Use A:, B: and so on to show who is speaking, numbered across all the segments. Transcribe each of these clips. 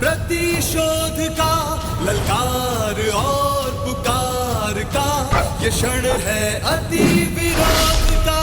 A: प्रतिशोध का ललकार और पुकार का ये क्षण है अति विरोध का।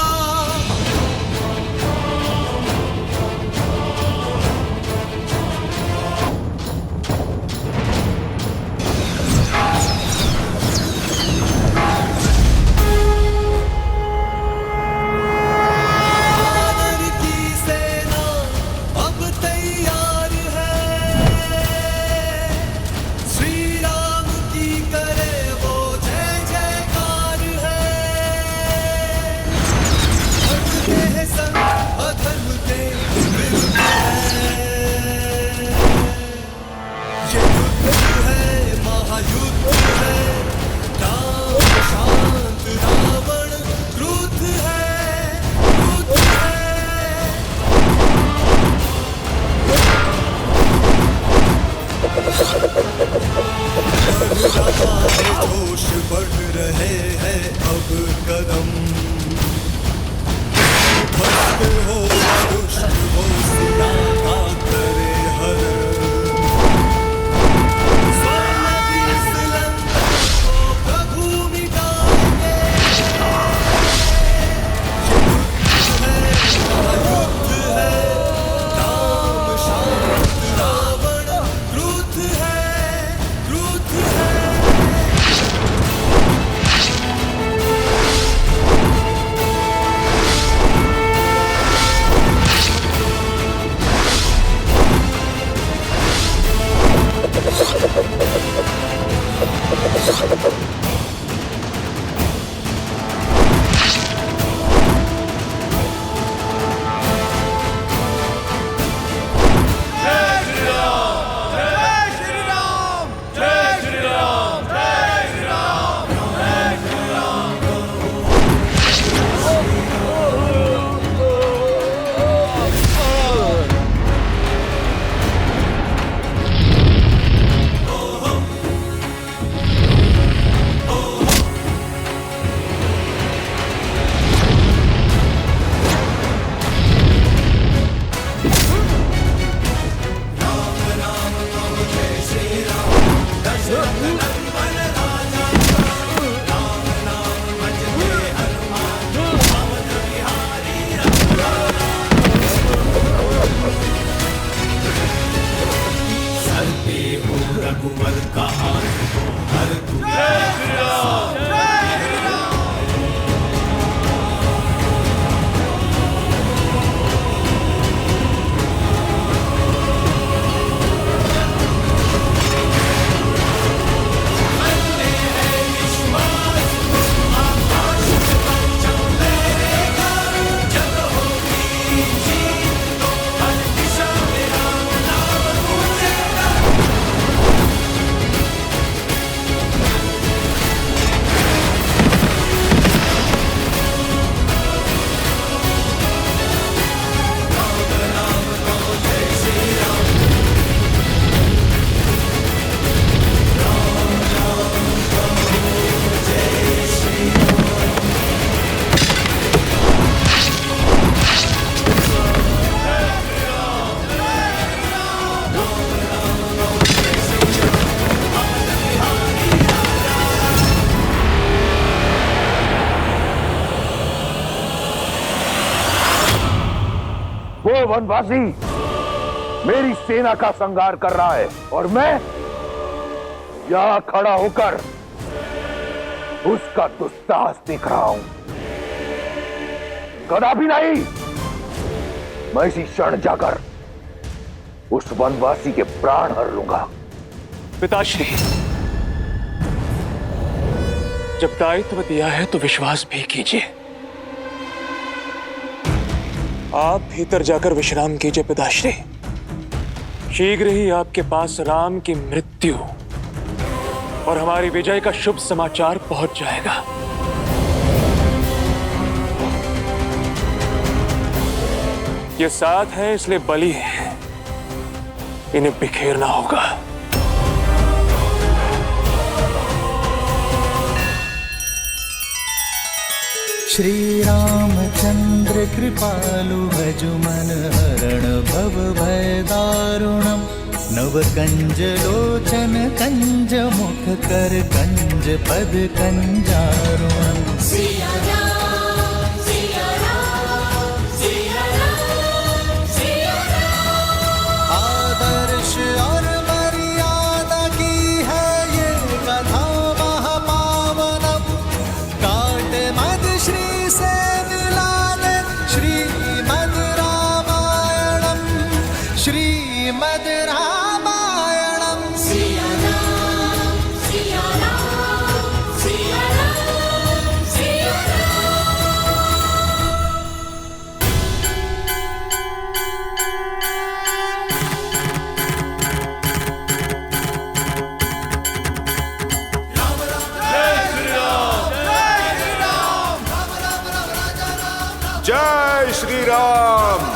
A: जोश बढ़ रहे हैं अब कदम, भक्त हो दुष्ट हो सिया का करे हर, प्रभु मिटाएंगे। युद्ध है राम शांत रावण क्रुद्ध है, क्रुद्ध है। रघुवर का हर
B: वो वनवासी मेरी सेना का संहार कर रहा है और मैं यहां खड़ा होकर उसका दुस्साहस देख रहा हूं। कदापि नहीं। मैं इसी क्षण जाकर उस वनवासी के प्राण हर लूंगा।
C: पिताश्री, जब दायित्व दिया है तो विश्वास भी कीजिए। आप भीतर जाकर विश्राम कीजिए पिताश्री। शीघ्र ही आपके पास राम की मृत्यु और हमारी विजय का शुभ समाचार पहुंच जाएगा। ये साथ है इसलिए बलि है, इन्हें बिखेरना होगा।
D: श्री रामचंद्र कृपालु भजु मन हरण भव भय दारुणम। नव कंज लोचन कंज मुख कर कंज पद कंजारुणम।
E: सिया राम, सिया राम, सिया राम, सिया राम।
D: आदर्श और मर्यादा की है ये कथा महापावनम। काट मद श्री से मिला दे श्रीमद् रामायणम, श्रीमद् रामायणम।
E: सिया राम, सिया राम, सिया राम, सिया
B: जय श्री राम।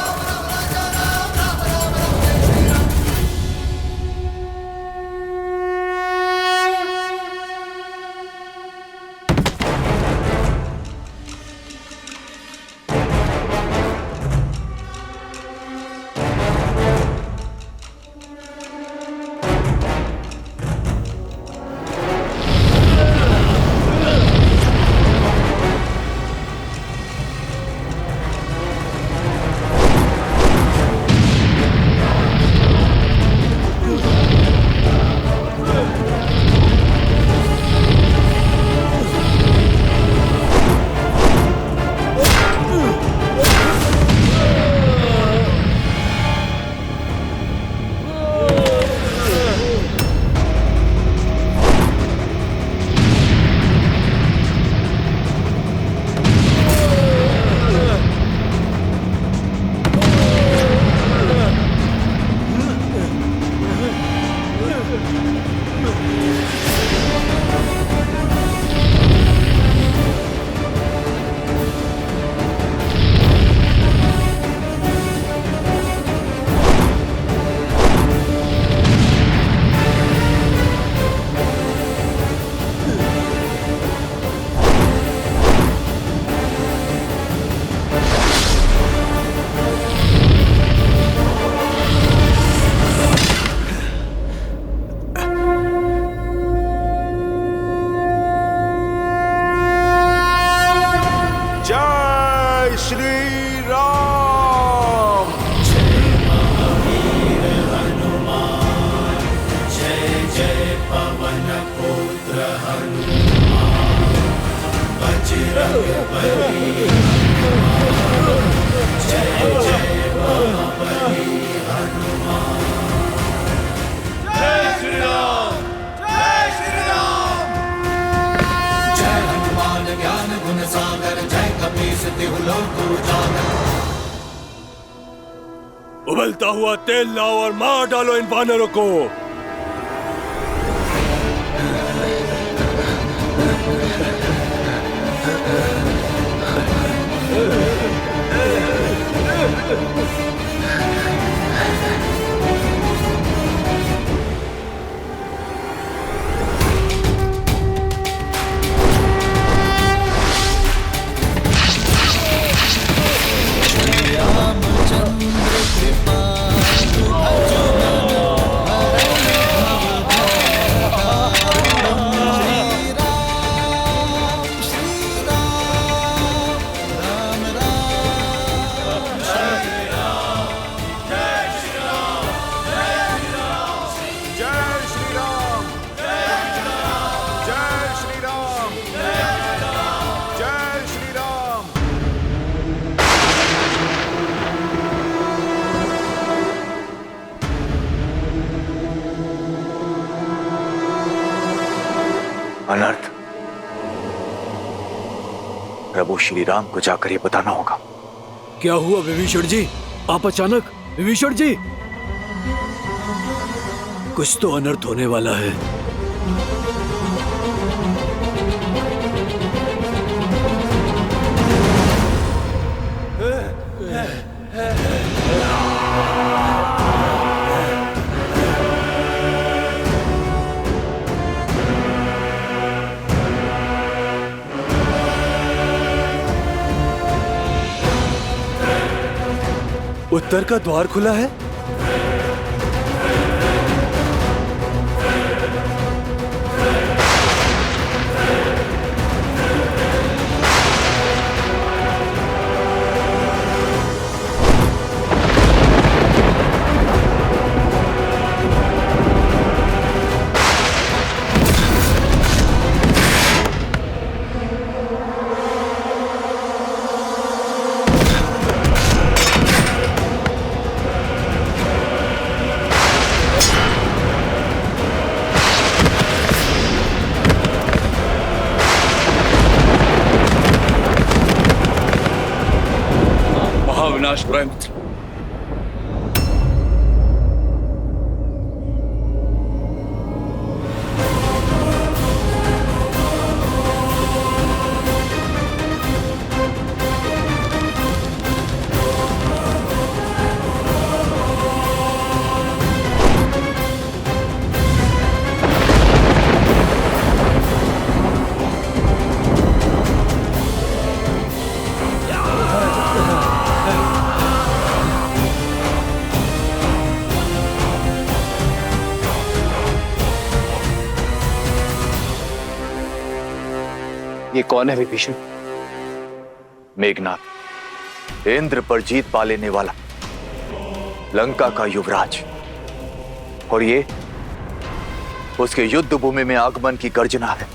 B: जय श्री राम।
A: उबलता हुआ तेल लाओ और मार डालो इन वानरों को।
D: रामचंद्र कृपालु भजु मन हरण
F: अनर्थ प्रभु श्री राम को जाकर ये बताना होगा।
G: क्या हुआ विभीषण जी? आप अचानक? विभीषण जी, कुछ तो अनर्थ होने वाला है। उत्तर का द्वार खुला है।
H: महाविनाश बुराई मित्र,
F: ये कौन है विभीषण? मेघनाथ, इंद्र पर जीत पा लेने वाला, लंका का युवराज। और ये उसके युद्ध भूमि में आगमन की गर्जना है।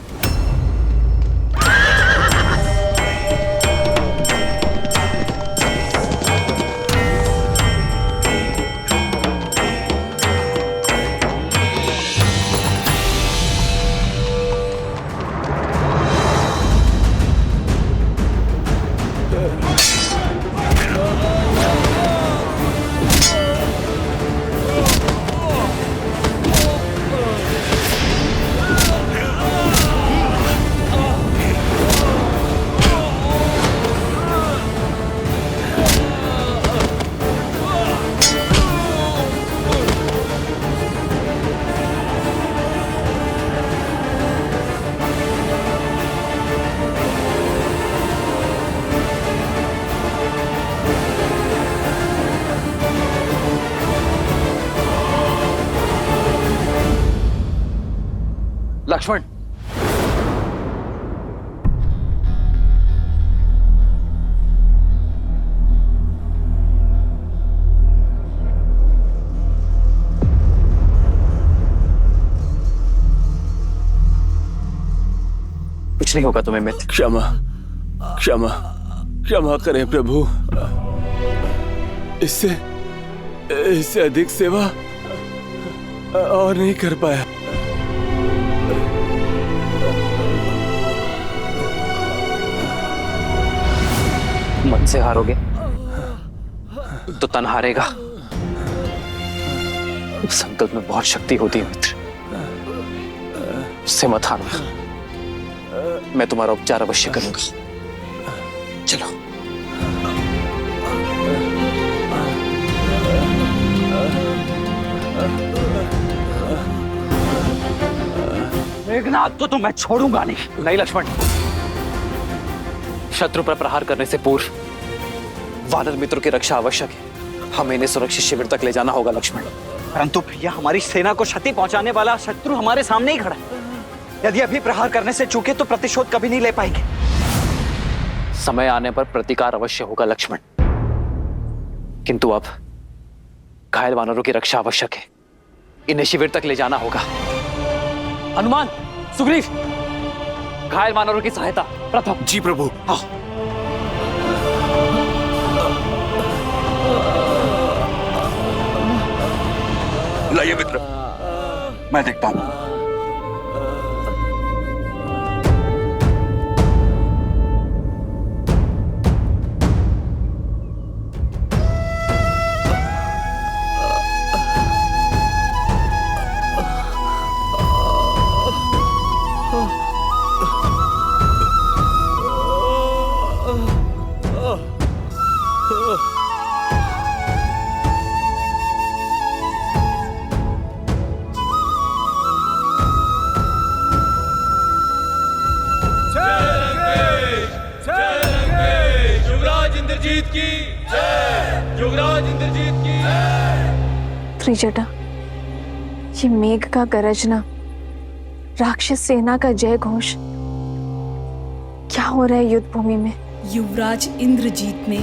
I: लक्ष्मण, कुछ नहीं होगा तुम्हें मित्र।
G: क्षमा क्षमा क्षमा करें प्रभु। इससे अधिक सेवा और नहीं कर पाया।
I: मन से हारोगे तो तन हारेगा। संकल्प में बहुत शक्ति होती है मित्र, उससे मत हारना। मैं तुम्हारा उपचार अवश्य करूंगा। चलो। मेघनाथ को तो मैं छोड़ूंगा नहीं। नहीं लक्ष्मण, शत्रु पर प्रहार करने से पूर्व वानर मित्रों की रक्षा आवश्यक है। हमें इन्हें सुरक्षित शिविर तक ले जाना होगा लक्ष्मण। परंतु भैया, हमारी सेना को क्षति पहुंचाने वाला शत्रु हमारे सामने ही खड़ा है। यदि अभी प्रहार करने से चूके तो प्रतिशोध कभी नहीं ले पाएंगे। समय आने पर प्रतिकार अवश्य होगा लक्ष्मण, किंतु अब घायल वानरों की रक्षा आवश्यक है। इन्हें शिविर तक ले जाना होगा। हनुमान, सुग्रीव, घायल वानरों की सहायता प्रथम।
G: जी प्रभु।
I: हाँ।
H: लाइए मित्र, मैं देखता हूं।
G: इंद्रजीत की जय, युवराज इंद्रजीत की जय।
H: त्रिजटा, ये मेघ का गरजना, राक्षस सेना का जय घोष, क्या हो रहा है युद्ध भूमि में?
J: युवराज इंद्रजीत ने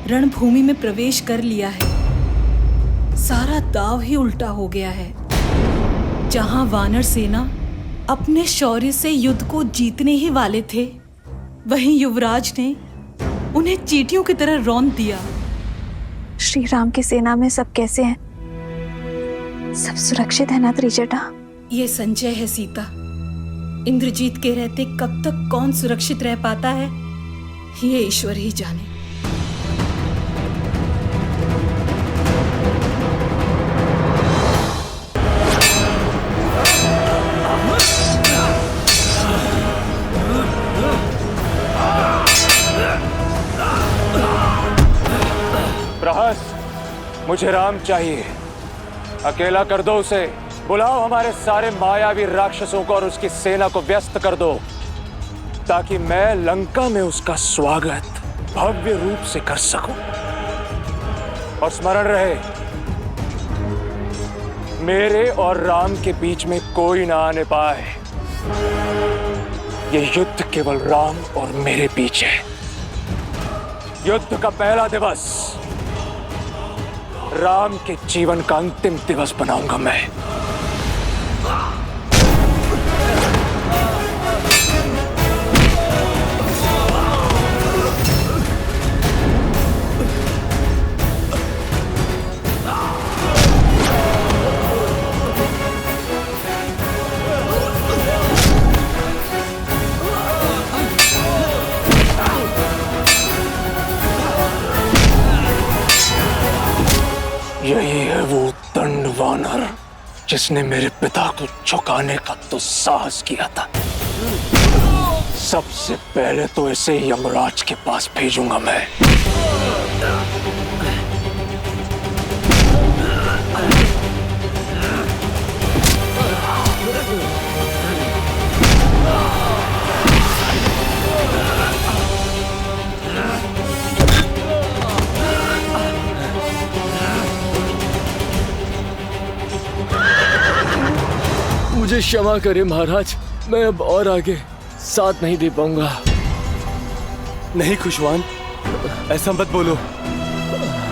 J: रणभूमि में प्रवेश कर लिया है। सारा दाव ही उल्टा हो गया है। जहां वानर सेना अपने शौर्य से युद्ध को जीतने ही वाले थे, वहीं युवराज ने उन्हें चींटियों की तरह रौंद दिया।
H: श्री राम की सेना में सब कैसे हैं? सब सुरक्षित है ना त्रिजटा?
J: ये संजय है सीता। इंद्रजीत के रहते कब तक कौन सुरक्षित रह पाता है, ये ईश्वर ही जाने।
C: प्रहस, मुझे राम चाहिए। अकेला कर दो उसे। बुलाओ हमारे सारे मायावी राक्षसों को और उसकी सेना को व्यस्त कर दो, ताकि मैं लंका में उसका स्वागत भव्य रूप से कर सकूं। और स्मरण रहे, मेरे और राम के बीच में कोई ना आने पाए। ये युद्ध केवल राम और मेरे बीच है। युद्ध का पहला दिवस राम के जीवन का अंतिम दिवस बनाऊंगा मैं। यही है वो दंड वानर जिसने मेरे पिता को झुकाने का तो साहस किया था। सबसे पहले तो इसे यमराज के पास भेजूंगा मैं।
G: मुझे क्षमा करें महाराज, मैं अब और आगे साथ नहीं दे पाऊंगा।
K: नहीं खुशवान, ऐसा मत बोलो।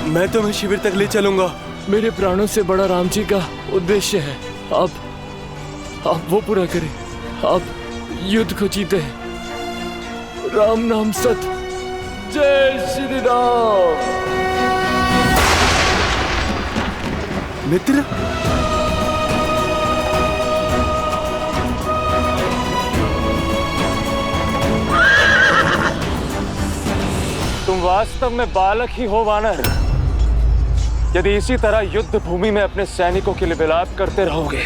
K: मैं तुम्हें शिविर तक ले चलूंगा।
G: मेरे प्राणों से बड़ा राम जी का उद्देश्य है। आप वो पूरा करें। आप युद्ध को जीते हैं। राम नाम सत। जय श्री राम।
K: मित्र,
C: तुम वास्तव में बालक ही हो वानर। यदि इसी तरह युद्ध भूमि में अपने सैनिकों के लिए विलाप करते रहोगे,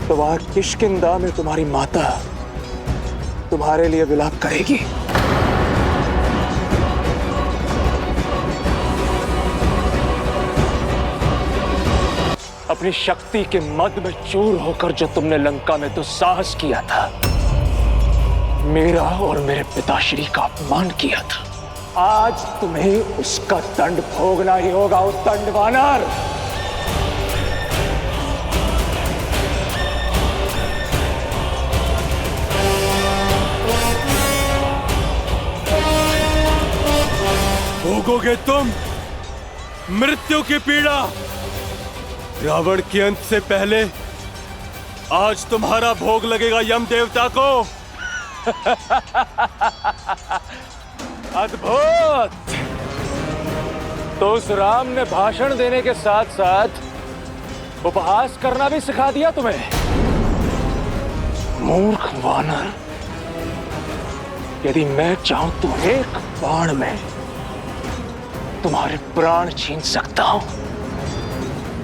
C: तो वहां किष्किंधा में तुम्हारी माता तुम्हारे लिए विलाप करेगी। अपनी शक्ति के मद में चूर होकर जो तुमने लंका में तो साहस किया था, मेरा और मेरे पिताश्री का अपमान किया था, आज तुम्हें उसका दंड भोगना ही होगा। उस दंड वानर।
K: भोगोगे तुम मृत्यु की पीड़ा। रावण के अंत से पहले आज तुम्हारा भोग लगेगा यम देवता को।
C: अद्भुत। तो उस राम ने भाषण देने के साथ साथ उपहास करना भी सिखा दिया तुम्हें। मूर्ख वानर, यदि मैं चाहूं तो एक बाण में तुम्हारे प्राण छीन सकता हूं,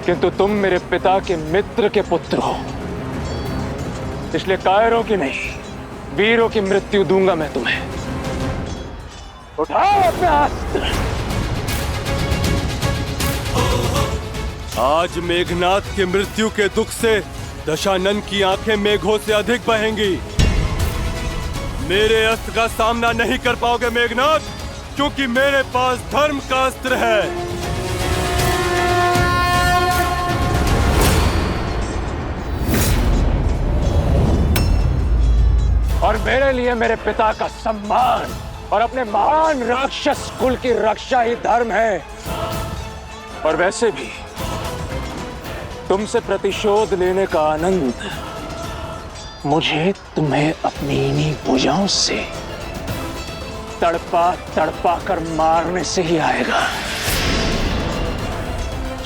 C: किंतु तुम मेरे पिता के मित्र के पुत्र हो, इसलिए कायरों की नहीं, वीरों की मृत्यु दूंगा मैं तुम्हें। उठाओ अपना अस्त्र।
K: आज मेघनाथ की मृत्यु के दुख से दशानन की आंखें मेघों से अधिक बहेंगी। मेरे अस्त्र का सामना नहीं कर पाओगे मेघनाथ। क्योंकि मेरे पास धर्म का अस्त्र है।
C: और मेरे लिए मेरे पिता का सम्मान और अपने महान राक्षस कुल की रक्षा ही धर्म है। और वैसे भी तुमसे प्रतिशोध लेने का आनंद मुझे तुम्हें अपनी इन्हीं भुजाओं से तड़पा तड़पा कर मारने से ही आएगा।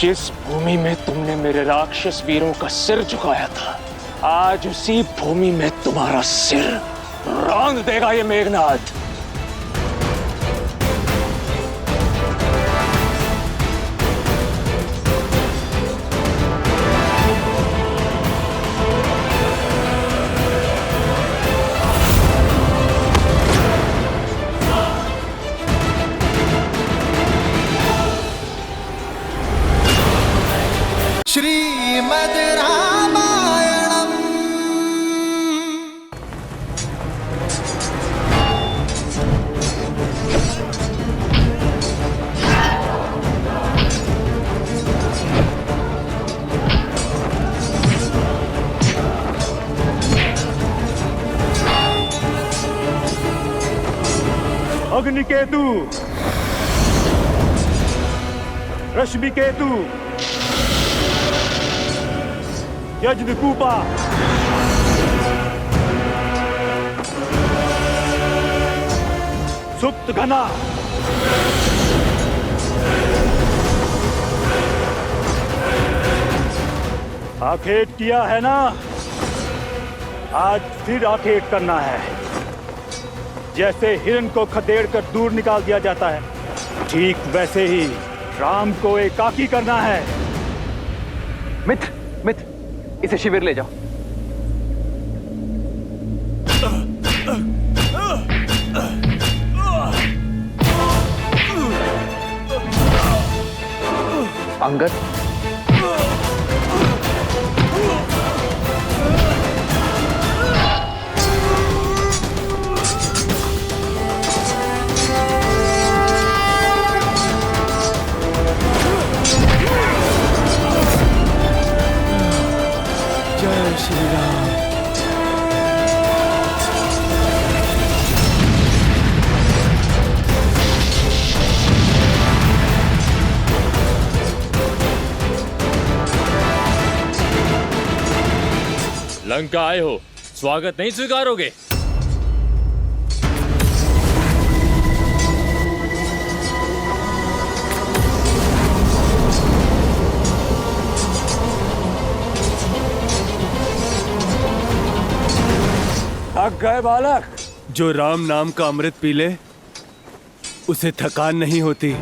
C: जिस भूमि में तुमने मेरे राक्षस वीरों का सिर झुकाया था, आज उसी भूमि में तुम्हारा सिर रौंद देगा ये मेघनाद।
D: श्रीमद् रामायणम्।
B: अग्निकेतु, रश्मिकेतु, यज्ञकूपा, सुप्त घना, आखेट किया है ना, आज फिर आखेट करना है। जैसे हिरण को खदेड़ कर दूर निकाल दिया जाता है, ठीक वैसे ही राम को एकाकी करना है।
I: मित्र, इसे शिविर ले जाओ। अंगद,
G: जय श्री राम। लंका आए हो, स्वागत नहीं स्वीकारोगे?
C: थक गए बालक?
K: जो राम नाम का अमृत पी ले उसे थकान नहीं होती।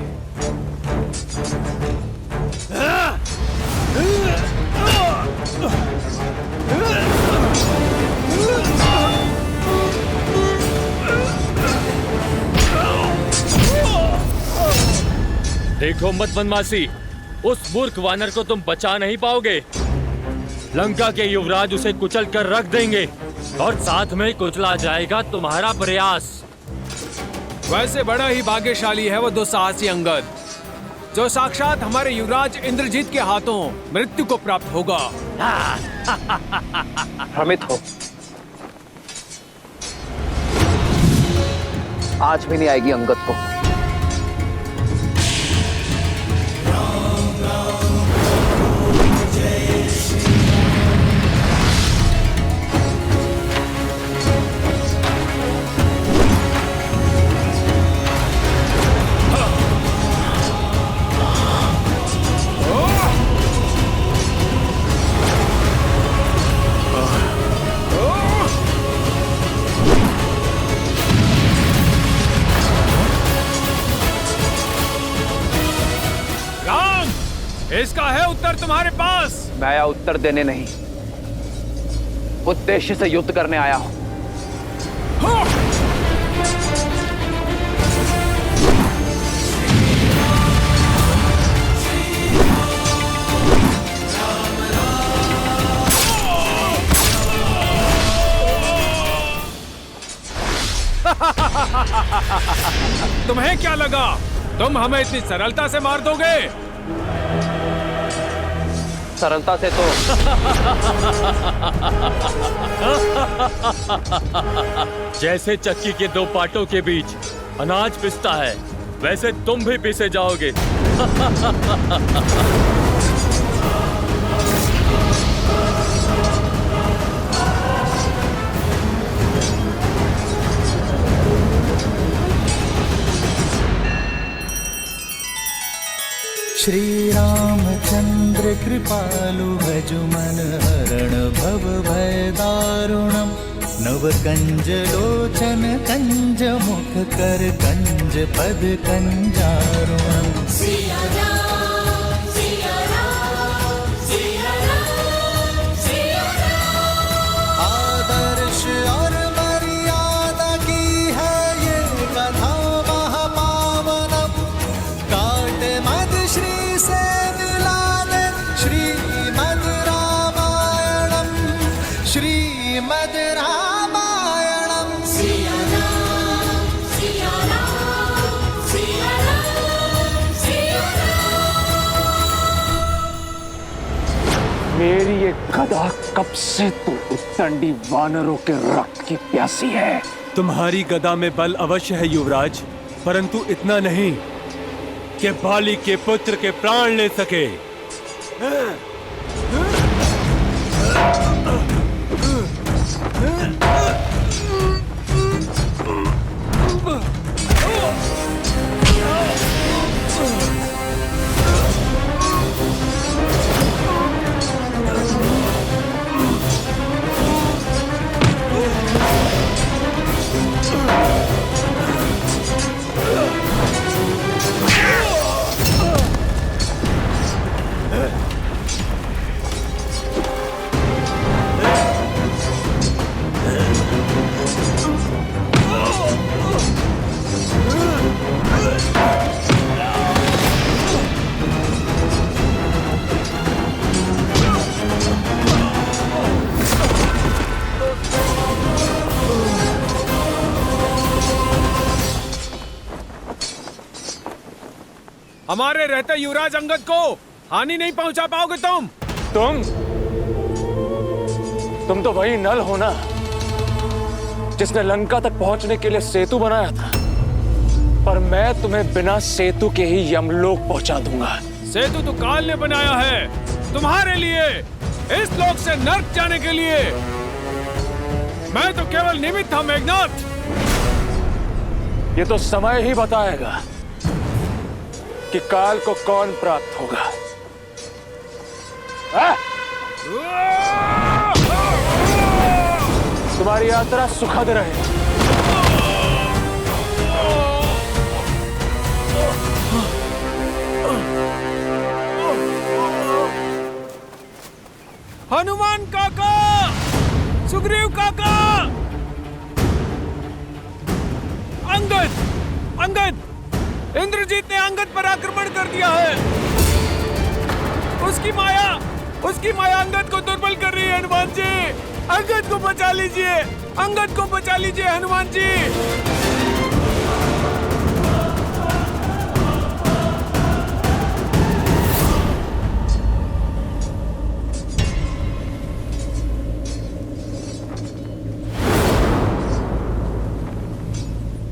G: देखो मत बनवासी, उस मूर्ख वानर को तुम बचा नहीं पाओगे। लंका के युवराज उसे कुचल कर रख देंगे और साथ में कुचला जाएगा तुम्हारा प्रयास।
L: वैसे बड़ा ही भाग्यशाली है वो दुस्साहसी अंगद, जो साक्षात हमारे युवराज इंद्रजीत के हाथों मृत्यु को प्राप्त होगा।
I: भ्रमित हो, आज भी नहीं आएगी अंगद को।
L: इसका है उत्तर तुम्हारे पास।
I: मैं आया उत्तर देने नहीं, उद्देश्य से युद्ध करने आया हूं।
L: तुम्हें क्या लगा तुम हमें इतनी सरलता से मार दोगे?
I: सरलता से तो
G: जैसे चक्की के दो पाटों के बीच अनाज पिसता है, वैसे तुम भी पिसे जाओगे।
D: श्री रामचंद्र कृपालु भजु मन हरण भव भय दारुणम नव कंज लोचन कंज मुख कर कंज पद कंजारुणम।
E: सिया राम सिया राम सिया राम सिया राम।
D: आदर्श और मर्यादा की है ये कथा महापावनम काट मद श्री से मिला दे श्रीमद् रामायणम श्रीमद् रामायणम।
E: सिया राम सिया राम सिया राम सिया राम।
C: मेरी ये गदा कब से तू दंडी वानरों के रक्त की प्यासी है।
K: तुम्हारी गदा में बल अवश्य है युवराज, परंतु इतना नहीं कि बाली के पुत्र के प्राण ले सके।
L: हमारे रहते युवराज अंगद को हानि नहीं पहुंचा पाओगे
C: तुम तो वही नल हो ना जिसने लंका तक पहुंचने के लिए सेतु बनाया था, पर मैं तुम्हें बिना सेतु के ही यमलोक पहुंचा दूंगा।
L: सेतु तो काल ने बनाया है तुम्हारे लिए, इस लोक से नर्क जाने के लिए। मैं तो केवल निमित्त था मेघनाथ।
C: ये तो समय ही बताएगा कि काल को कौन प्राप्त होगा। तुम्हारी यात्रा सुखद रहे।
L: हनुमान काका, सुग्रीव काका, अंगद, अंगद, इंद्रजीत ने अंगद पर आक्रमण कर दिया है। उसकी माया अंगद को दुर्बल कर रही है। हनुमान जी, अंगद को बचा लीजिए, अंगद को बचा लीजिए हनुमान जी।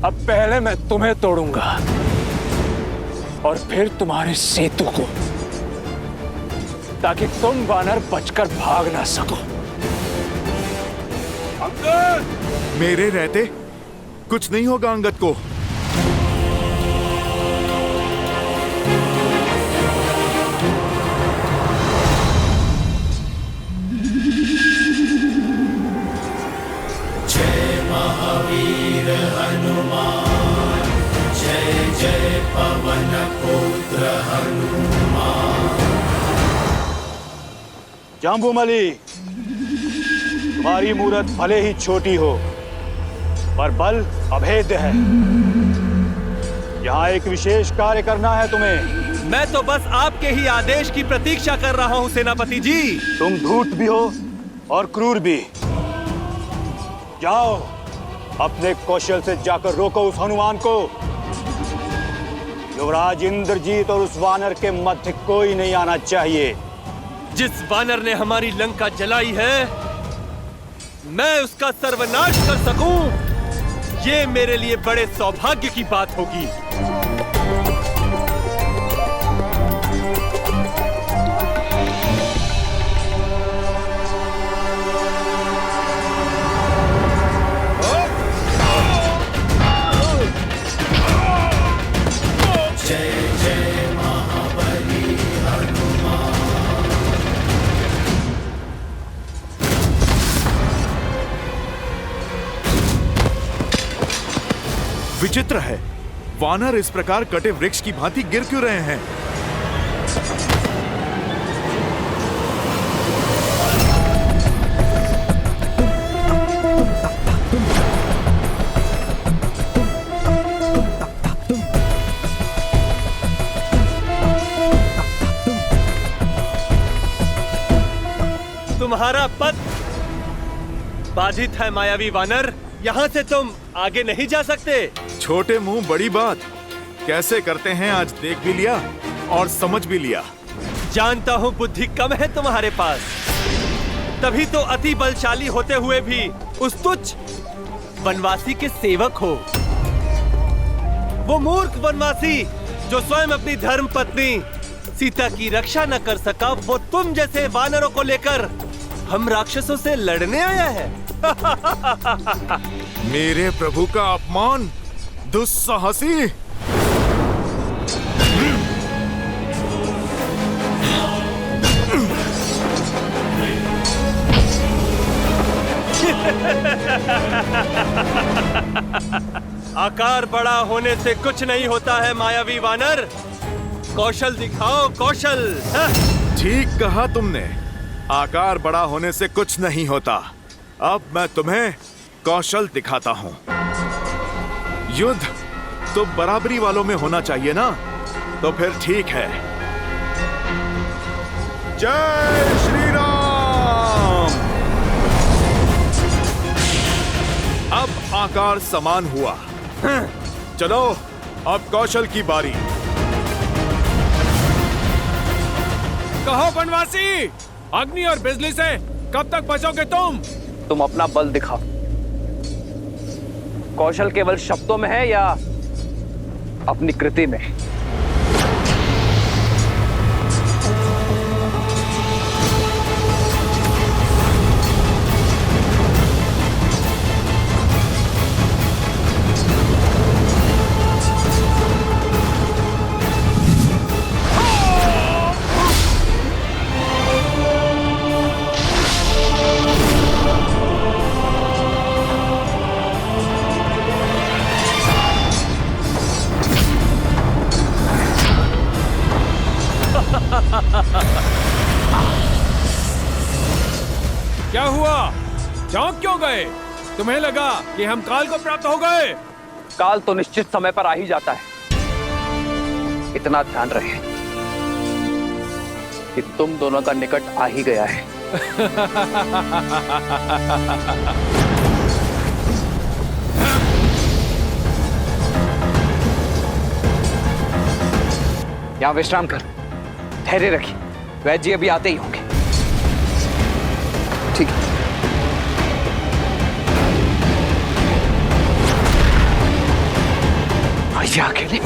C: अब पहले मैं तुम्हें तोड़ूंगा और फिर तुम्हारे सेतु को, ताकि तुम वानर बचकर भाग ना सको।
L: अंगद!
M: मेरे रहते कुछ नहीं होगा अंगद को।
D: जय महावीर हनुमान, जय जय पवन पुत्र हनुमान।
B: जाम्बूमली, तुम्हारी मूरत भले ही छोटी हो, पर बल अभेद्य है। यहाँ एक विशेष कार्य करना है तुम्हें।
K: मैं तो बस आपके ही आदेश की प्रतीक्षा कर रहा हूँ सेनापति जी।
B: तुम धूर्त भी हो और क्रूर भी। जाओ अपने कौशल से जाकर रोको उस हनुमान को। युवराज इंद्रजीत और उस वानर के मध्य कोई नहीं आना चाहिए।
K: जिस वानर ने हमारी लंका जलाई है, मैं उसका सर्वनाश कर सकूं, ये मेरे लिए बड़े सौभाग्य की बात होगी।
M: विचित्र है, वानर इस प्रकार कटे वृक्ष की भांति गिर क्यों रहे हैं?
K: तुम्हारा पथ बाधित है मायावी वानर, यहाँ से तुम आगे नहीं जा सकते।
M: छोटे मुंह बड़ी बात कैसे करते हैं, आज देख भी लिया और समझ भी लिया।
K: जानता हूँ बुद्धि कम है तुम्हारे पास, तभी तो अति बलशाली होते हुए भी उस तुच्छ वनवासी के सेवक हो। वो मूर्ख वनवासी जो स्वयं अपनी धर्म पत्नी सीता की रक्षा न कर सका, वो तुम जैसे वानरों को लेकर हम राक्षसों से लड़ने आया है।
M: मेरे प्रभु का अपमान, दुस्साहसी।
K: आकार बड़ा होने से कुछ नहीं होता है मायावी वानर, कौशल दिखाओ, कौशल।
M: ठीक कहा तुमने, आकार बड़ा होने से कुछ नहीं होता। अब मैं तुम्हें कौशल दिखाता हूं। युद्ध तो बराबरी वालों में होना चाहिए ना, तो फिर ठीक है। जय श्री राम। अब आकार समान हुआ। चलो अब कौशल की बारी।
L: कहो वनवासी, अग्नि और बिजली से कब तक बचोगे तुम?
I: तुम अपना बल दिखाओ। कौशल केवल शब्दों में है या अपनी कृति में?
L: क्या हुआ? चौंक क्यों गए? तुम्हें लगा कि हम काल को प्राप्त हो गए?
I: काल तो निश्चित समय पर आ ही जाता है। इतना ध्यान रहे कि तुम दोनों का निकट आ ही गया है। यहां विश्राम कर, धैर्य रखिए, वैद्य जी अभी आते ही होंगे। ठीक है। आइए अकेले।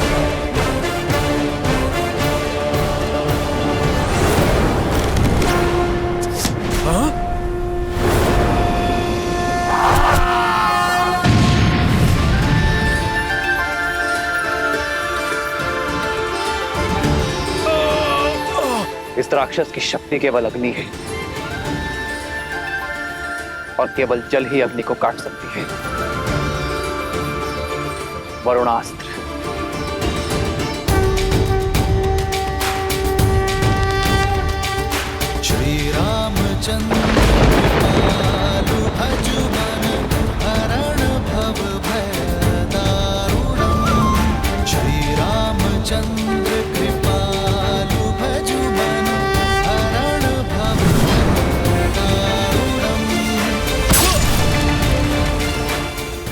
I: हाँ? इस राक्षस की शक्ति केवल अग्नि है और केवल जल ही अग्नि को काट सकती है। वरुणास्त्र।
D: श्री रामचंद्र कृपालु भजुमन हरण भव भय दारुणम्। श्री रामचंद्र कृपालु भजुमन हरण भव भय दारुणम्।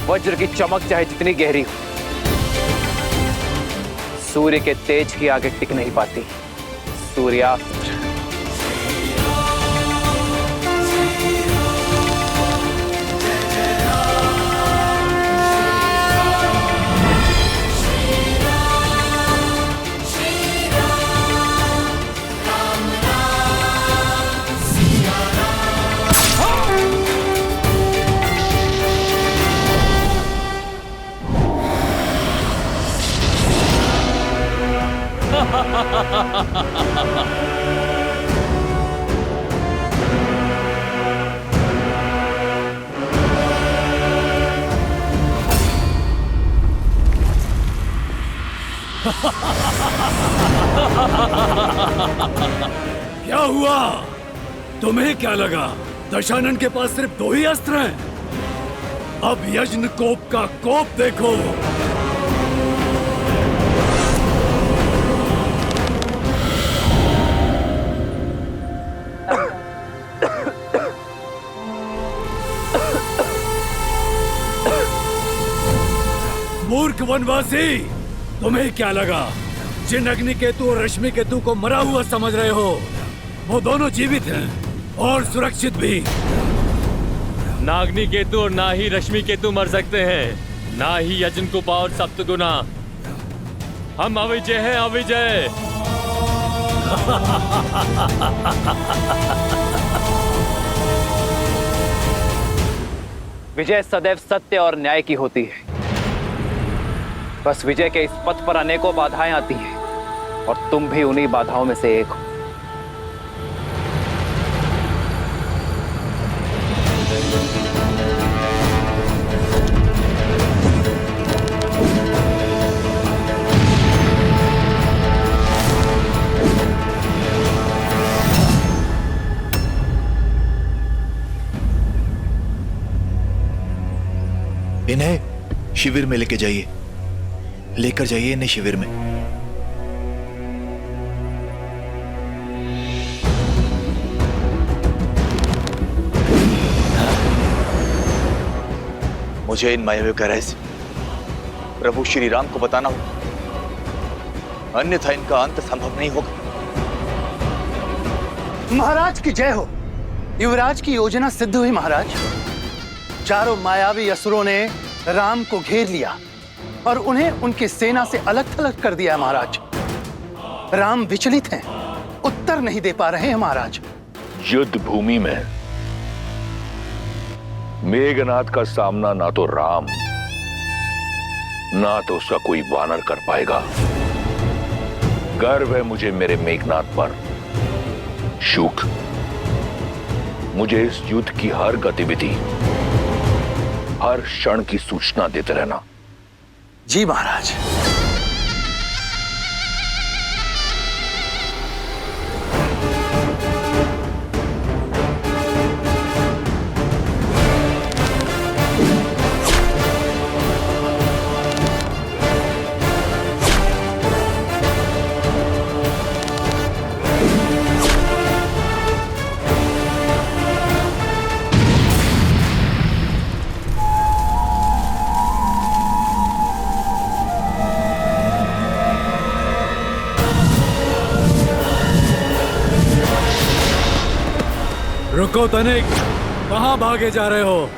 I: वह वज्र की चमक चाहे जितनी गहरी हो, सूर्य के तेज की आगे टिक नहीं पाती। सूर्यास्त।
B: क्या हुआ? तुम्हें क्या लगा दशानन के पास सिर्फ 2 ही अस्त्र हैं? अब यज्ञ कोप का कोप देखो। मूर्ख वनवासी, तुम्हें क्या लगा जिन अग्नि केतु और रश्मि केतु को मरा हुआ समझ रहे हो, वो दोनों जीवित हैं और सुरक्षित भी।
G: ना अग्नि केतु और ना ही रश्मि केतु मर सकते हैं, ना ही यजन कुपा और सप्तगुना। हम अविजय हैं, अविजय।
I: विजय सदैव सत्य और न्याय की होती है। बस विजय के इस पथ पर अनेकों बाधाएं आती हैं और तुम भी उन्हीं बाधाओं में से एक हो।
F: इन्हें शिविर में लेकर जाइए इन्हें शिविर में। मुझे इन मायावियों का रहस्य प्रभु श्री राम को बताना होगा, अन्यथा इनका अंत संभव नहीं होगा।
N: महाराज की जय हो। युवराज की योजना सिद्ध हुई महाराज। चारों मायावी असुरों ने राम को घेर लिया और उन्हें उनकी सेना से अलग थलग कर दिया है महाराज। राम विचलित हैं, उत्तर नहीं दे पा रहे हैं महाराज।
O: युद्ध भूमि में मेघनाथ का सामना ना तो राम ना तो उसका कोई वानर कर पाएगा। गर्व है मुझे मेरे मेघनाथ पर। शुक, मुझे इस युद्ध की हर गतिविधि, हर क्षण की सूचना देते रहना।
N: जी महाराज।
B: रुको तनिक, कहां भागे जा रहे हो?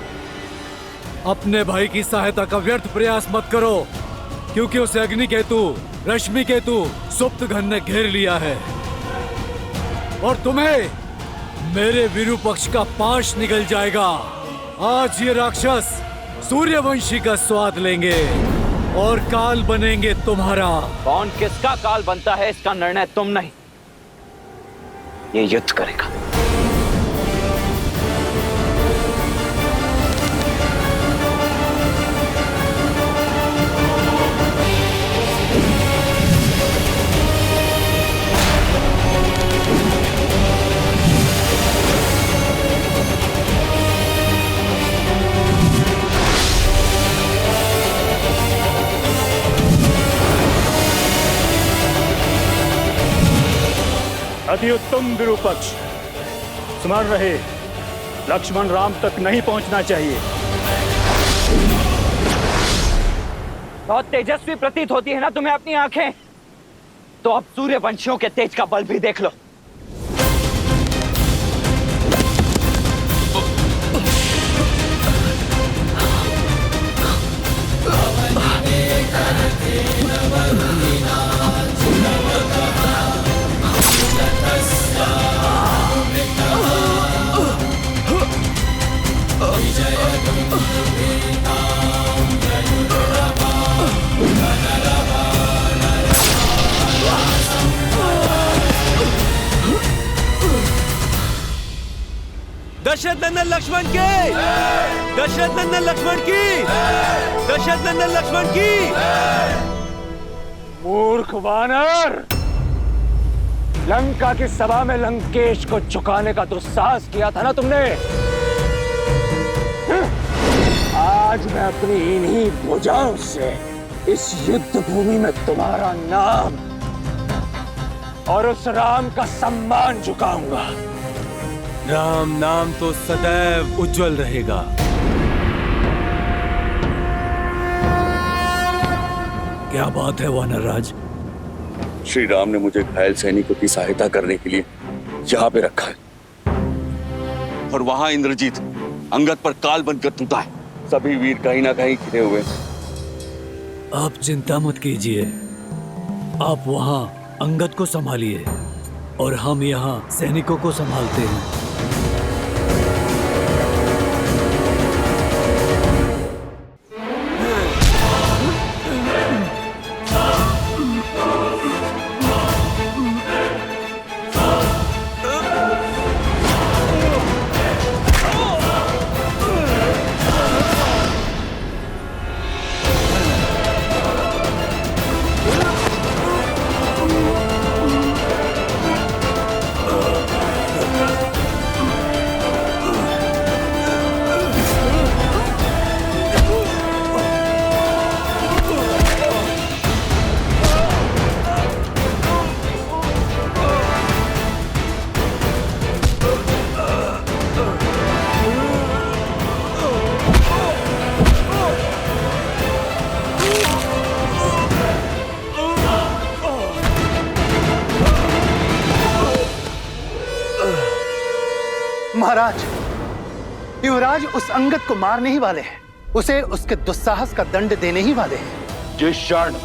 B: अपने भाई की सहायता का व्यर्थ प्रयास मत करो, क्योंकि उसे अग्नि केतु, रश्मि केतु, सुप्त घन ने घेर लिया है और तुम्हें मेरे विरूपक्ष का पाश निकल जाएगा। आज ये राक्षस सूर्यवंशी का स्वाद लेंगे और काल बनेंगे तुम्हारा।
I: कौन किसका काल बनता है इसका निर्णय तुम नहीं, ये युद्ध करेगा।
B: अति उत्तम विरूपक्ष, स्मरण रहे लक्ष्मण राम तक नहीं पहुंचना चाहिए।
I: बहुत तेजस्वी प्रतीत होती है ना तुम्हें अपनी आंखें? तो अब सूर्यवंशियों के तेज का बल भी देख लो।
K: दशरथ नंदन लक्ष्मण की, दशरथ नंदन लक्ष्मण की, दशरथ नंदन लक्ष्मण की।
C: मूर्ख वानर, लंका की सभा में लंकेश को झुकाने का दुस्साहस किया था ना तुमने। आज मैं अपनी इन्हीं भुजाओं से इस युद्ध भूमि में तुम्हारा नाम और उस राम का सम्मान झुकाऊंगा।
K: राम नाम तो सदैव उज्जवल रहेगा।
B: क्या बात है वानरराज?
P: श्री राम ने मुझे घायल सैनिकों की सहायता करने के लिए यहाँ पे रखा है, और वहां इंद्रजीत अंगद पर काल बनकर टूटा है। सभी वीर कहीं ना कहीं घिरे हुए।
B: आप चिंता मत कीजिए, आप वहां अंगद को संभालिए और हम यहाँ सैनिकों को संभालते हैं।
N: महाराज, युवराज उस अंगद को मारने ही वाले हैं, उसे उसके दुस्साहस का दंड देने ही वाले हैं।
O: जिस क्षण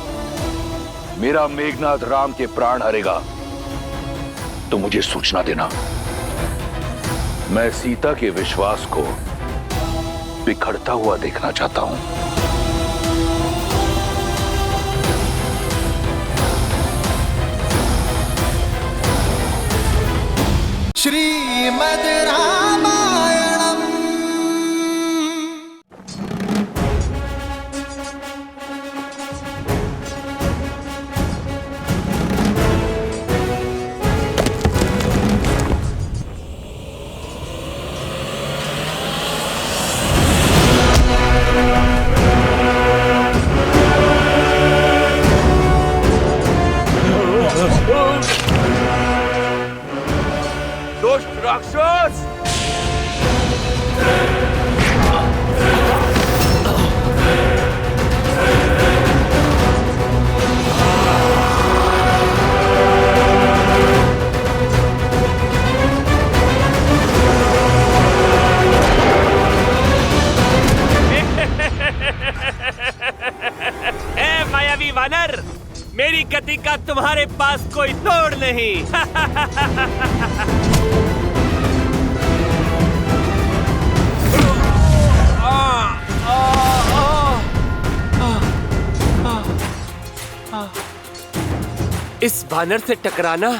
O: मेरा मेघनाथ राम के प्राण हरेगा तो मुझे सूचना देना। मैं सीता के विश्वास को बिखरता हुआ देखना चाहता हूं।
D: श्रीमद् रामायणम्।
O: दुष्ट राक्षस!
K: ए मायावी वानर, मेरी गति का तुम्हारे पास कोई तोड़ नहीं। इस वानर से टकराना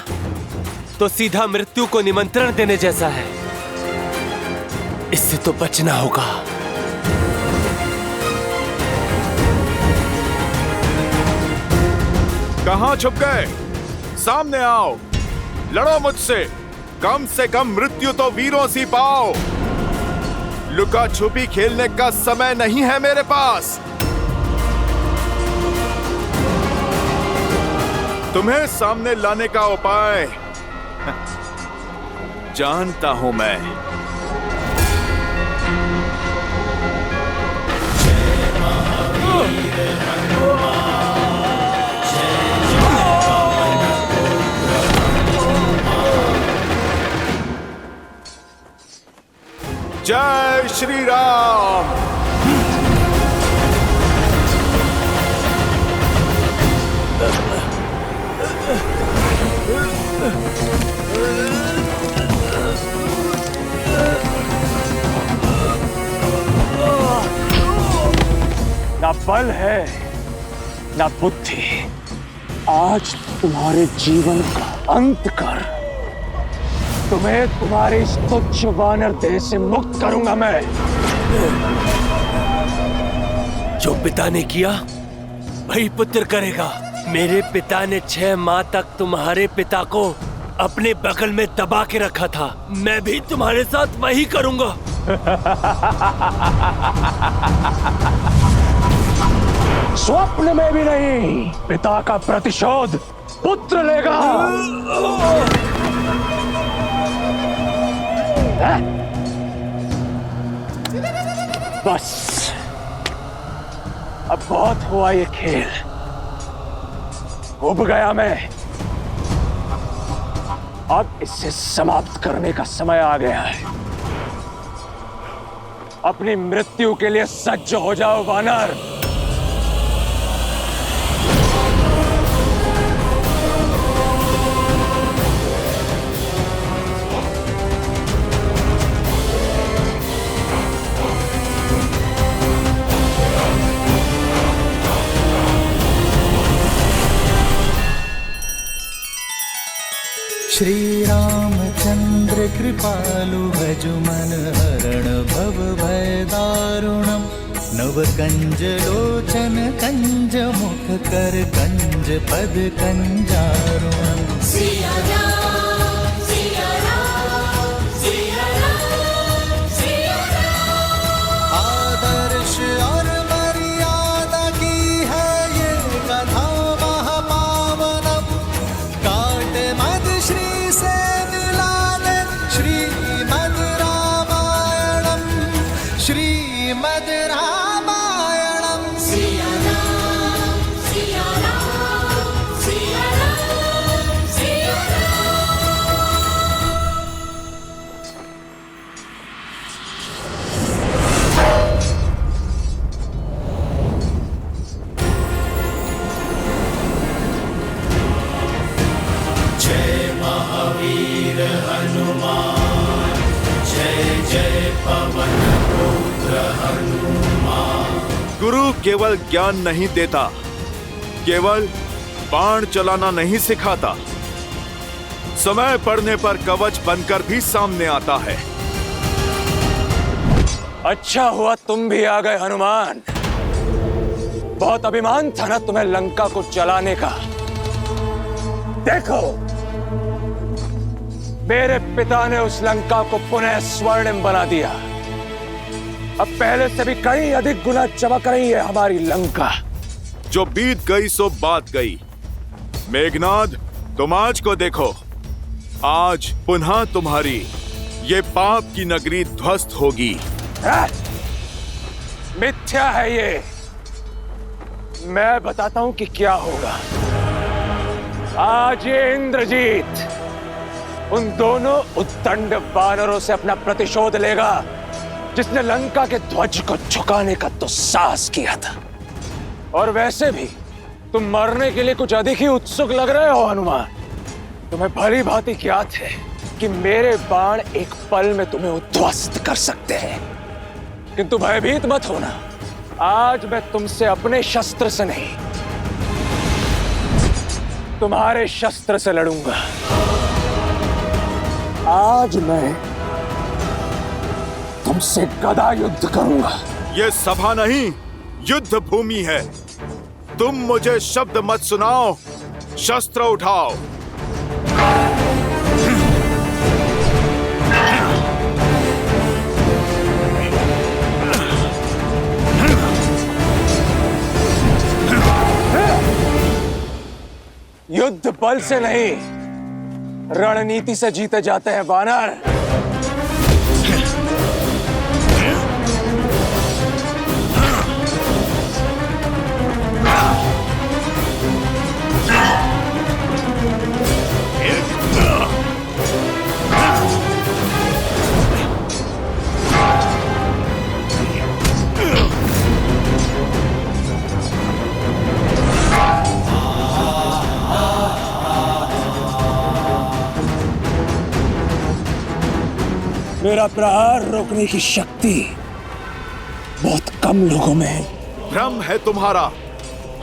K: तो सीधा मृत्यु को निमंत्रण देने जैसा है। इससे तो बचना होगा।
M: कहां छुप गए? सामने आओ, लड़ो मुझसे। कम से कम मृत्यु तो वीरों सी पाओ। लुका छुपी खेलने का समय नहीं है मेरे पास। तुम्हें सामने लाने का उपाय जानता हूं मैं।
D: जय महावीर
M: श्री राम।
C: ना बल है ना बुद्धि, आज तुम्हारे जीवन का अंत कर तुम्हें तुम्हारे इस तुच्छ वानर देह से मुक्त करूंगा मैं।
K: जो पिता ने किया वही पुत्र करेगा। मेरे पिता ने 6 माह तक तुम्हारे पिता को अपने बगल में दबा के रखा था, मैं भी तुम्हारे साथ वही करूंगा।
C: स्वप्न में भी नहीं, पिता का प्रतिशोध पुत्र लेगा। बस अब बहुत हुआ ये खेल, उब गया मैं। अब इसे समाप्त करने का समय आ गया है। अपनी मृत्यु के लिए सज्ज हो जाओ वानर।
D: श्री रामचंद्र कृपालु भजु मन हरण भव भय दारुणम। नव कंज लोचन कंज मुख कर कंज पद कंजारुणम।
E: सिया राम सिया राम सिया राम सिया राम।
D: आदर्श और मर्यादा की है ये कथा महापावनम। काट मद श्री से मिला ले श्रीमद् रामायणम। श्रीमद् रामायणम।
E: सिया राम सिया राम सिया राम सिया राम।
D: जय महावीर हनुमान, जय जय पवन पुत्र हनुमान।
M: गुरु केवल ज्ञान नहीं देता, केवल बाण चलाना नहीं सिखाता, समय पड़ने पर कवच बनकर भी सामने आता है।
C: अच्छा हुआ तुम भी आ गए हनुमान। बहुत अभिमान था ना तुम्हें लंका को जलाने का। देखो, मेरे पिता ने उस लंका को पुनः स्वर्णिम बना दिया। अब पहले से भी कहीं अधिक गुना चमक रही है हमारी लंका।
M: जो बीत गई सो बात गई। मेघनाद, तुम आज को देखो, आज पुनः तुम्हारी ये पाप की नगरी ध्वस्त होगी।
C: मिथ्या है ये। मैं बताता हूं कि क्या होगा। आज ये इंद्रजीत उन दोनों उद्दंड वानरों से अपना प्रतिशोध लेगा जिसने लंका के ध्वज को झुकाने का दुस्साहस किया था। और वैसे भी तुम मरने के लिए कुछ अधिक ही उत्सुक लग रहे हो हनुमान। तुम्हें भली भांति ज्ञात है कि मेरे बाण एक पल में तुम्हें उद्ध्वस्त कर सकते हैं, किंतु भयभीत मत होना। आज मैं तुमसे अपने शस्त्र से नहीं, तुम्हारे शस्त्र से लड़ूंगा। आज मैं तुमसे गदा युद्ध करूंगा।
M: ये सभा नहीं, युद्ध भूमि है। तुम मुझे शब्द मत सुनाओ, शस्त्र उठाओ।
C: युद्ध बल से नहीं, रणनीति से जीते जाते हैं वानर। मेरा प्रहार रोकने की शक्ति बहुत कम लोगों में है।
M: भ्रम है तुम्हारा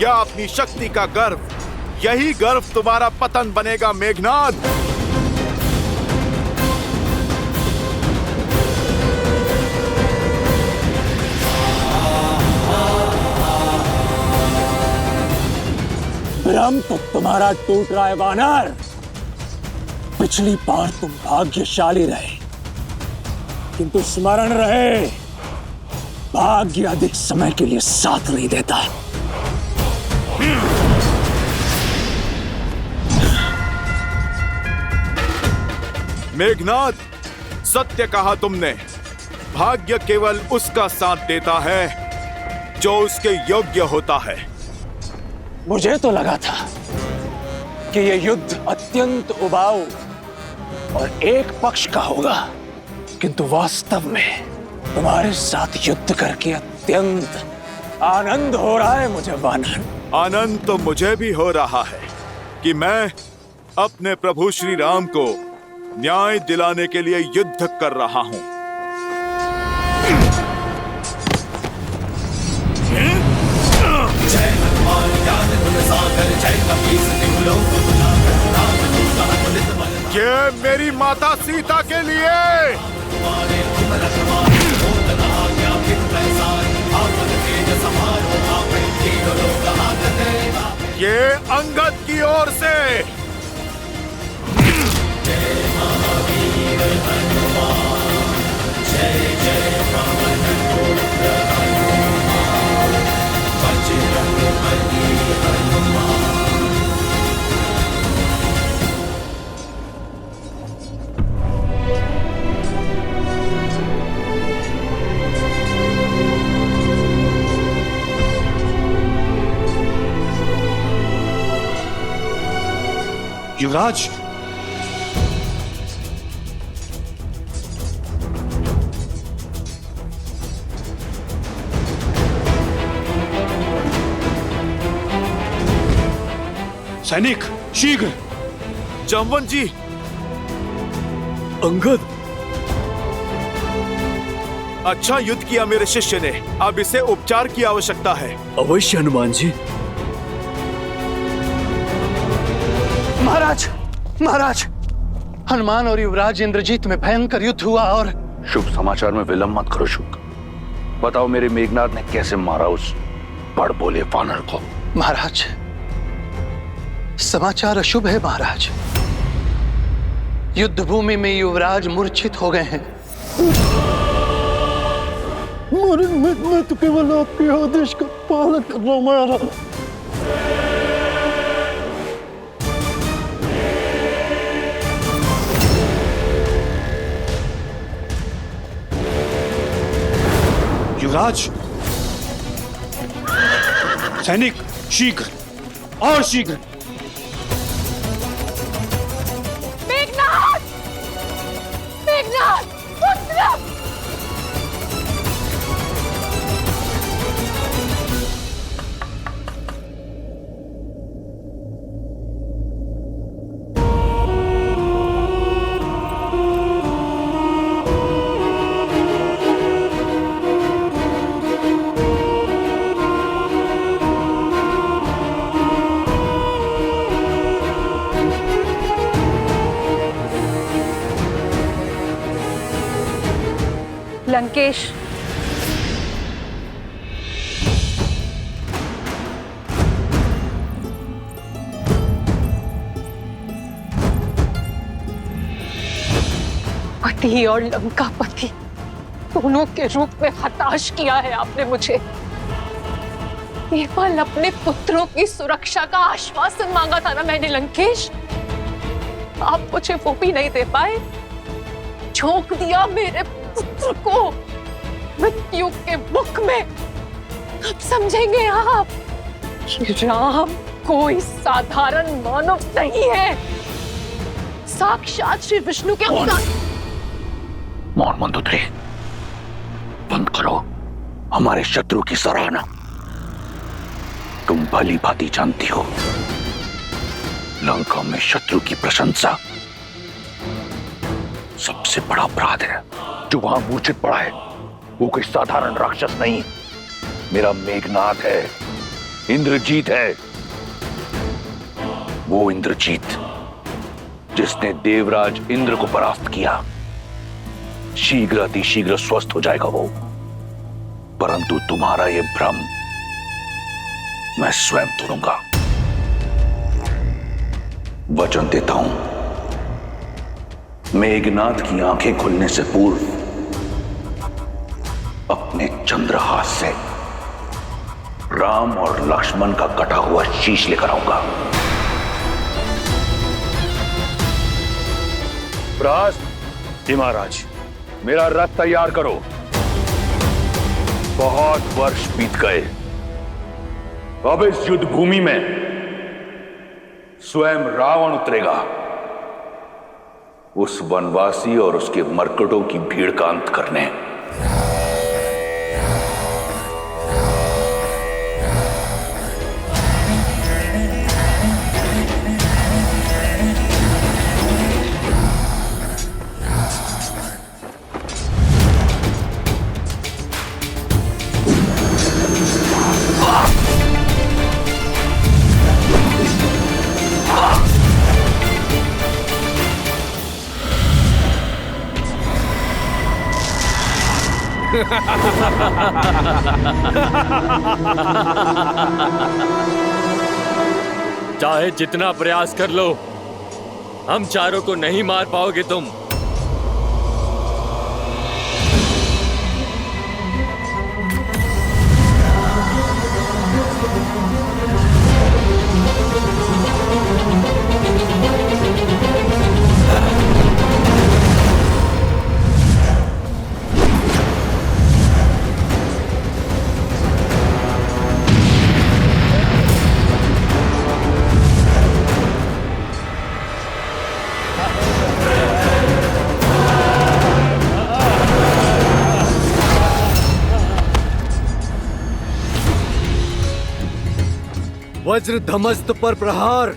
M: या अपनी शक्ति का गर्व। यही गर्व तुम्हारा पतन बनेगा मेघनाद।
C: भ्रम तो तुम्हारा टूट रहा है वानर। पिछली बार तुम भाग्यशाली रहे, किंतु स्मरण रहे, भाग्य अधिक समय के लिए साथ नहीं देता।
M: मेघनाद, सत्य कहा तुमने। भाग्य केवल उसका साथ देता है जो उसके योग्य होता है।
C: मुझे तो लगा था कि यह युद्ध अत्यंत उबाऊ और एक पक्ष का होगा, किंतु वास्तव में तुम्हारे साथ युद्ध करके अत्यंत आनंद हो रहा है मुझे वानर।
M: आनंद तो मुझे भी हो रहा है कि मैं अपने प्रभु श्री राम को न्याय दिलाने के लिए युद्ध कर रहा हूं।
A: जय हनुमान ज्ञान गुण सागर, जय कपीस तिहु लोक उजागर, राम दूत अतुलित बल धामा।
M: ये मेरी माता सीता के लिए।
A: तुम्हारे तुम रखवारे, होत न आज्ञा फिर पैसारे, आपन तेज समारो, आपन तीनों लोक हाथ धरे।
M: ये अंगद की ओर से।
A: जय महावीर हनुमान, जय जय पवन पुत्र हनुमान, बजरंग बली हनुमान।
B: युवराज, सैनिक शीघ्र।
M: जामवन जी।
L: अंगद,
M: अच्छा युद्ध किया मेरे शिष्य ने। अब इसे उपचार की आवश्यकता है।
L: अवश्य हनुमान जी।
N: महाराज, महाराज, हनुमान और युवराज इंद्रजीत में भयंकर युद्ध हुआ और
O: शुभ समाचार में विलंब मत करो शुक। बताओ मेरे मेघनाद ने कैसे मारा उस बड़ बोले वानर को।
N: महाराज, समाचार अशुभ है महाराज। युद्ध भूमि में युवराज मूर्छित हो गए हैं। मैं तो केवल आपके आदेश का पालन कर रहा हूं महाराज।
B: युवराज, सैनिक शीघ्र और शीघ्र।
E: मेघनाद, मेघनाद, पुत्र।
H: लंकेश,
E: पति और लंका पति दोनों के रूप में हताश किया है आपने मुझे। केवल अपने पुत्रों की सुरक्षा का आश्वासन मांगा था ना मैंने लंकेश। आप मुझे वो भी नहीं दे पाए। झोंक दिया मेरे पुत्र को मृत्यु के मुख में। अब समझेंगे आप कि राम कोई साधारण मानव नहीं है, साक्षात श्री विष्णु के अवतार।
O: मौन मंदोदरी, बंद करो हमारे शत्रु की सराहना। तुम भली भांति जानती हो लंका में शत्रु की प्रशंसा सबसे बड़ा अपराध है। जो वहां मूर्छित पड़ा है वो कोई साधारण राक्षस नहीं, मेरा मेघनाद है, इंद्रजीत है। वो इंद्रजीत जिसने देवराज इंद्र को परास्त किया। शीघ्र अतिशीघ्र स्वस्थ हो जाएगा वो, परंतु तुम्हारा ये भ्रम मैं स्वयं तोड़ूंगा। वचन देता हूं, मेघनाद की आंखें खुलने से पूर्व अपने चंद्रहास से राम और लक्ष्मण का कटा हुआ शीश लेकर आऊंगा। जी महाराज, मेरा रथ तैयार करो। बहुत वर्ष बीत गए, अब इस युद्ध भूमि में स्वयं रावण उतरेगा। उस वनवासी और उसके मरकटों की भीड़ का अंत करने।
G: चाहे जितना प्रयास कर लो, हम चारों को नहीं मार पाओगे तुम।
Q: वज्र धमस्त पर प्रहार,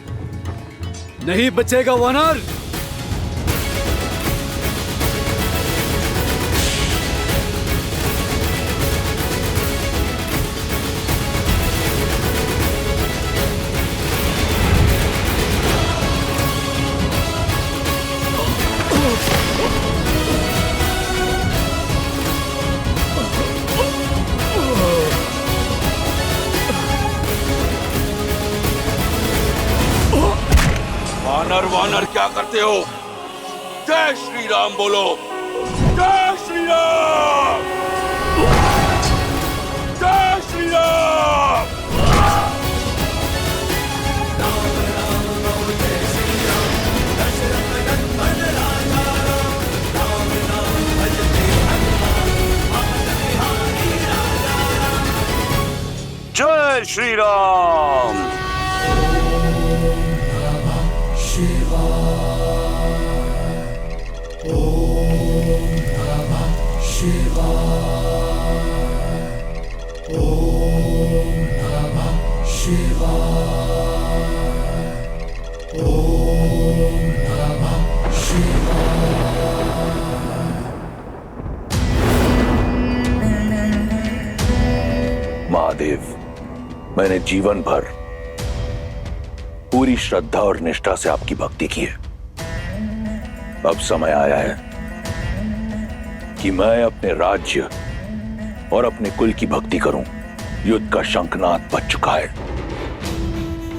Q: नहीं बचेगा वानर।
O: वानर वानर क्या करते हो? जय श्री राम बोलो। जय श्री राम, जय श्री राम। जय श्री राम। महादेव, मैंने जीवन भर पूरी श्रद्धा और निष्ठा से आपकी भक्ति की है। अब समय आया है कि मैं अपने राज्य और अपने कुल की भक्ति करूं। युद्ध का शंखनाद बज चुका है,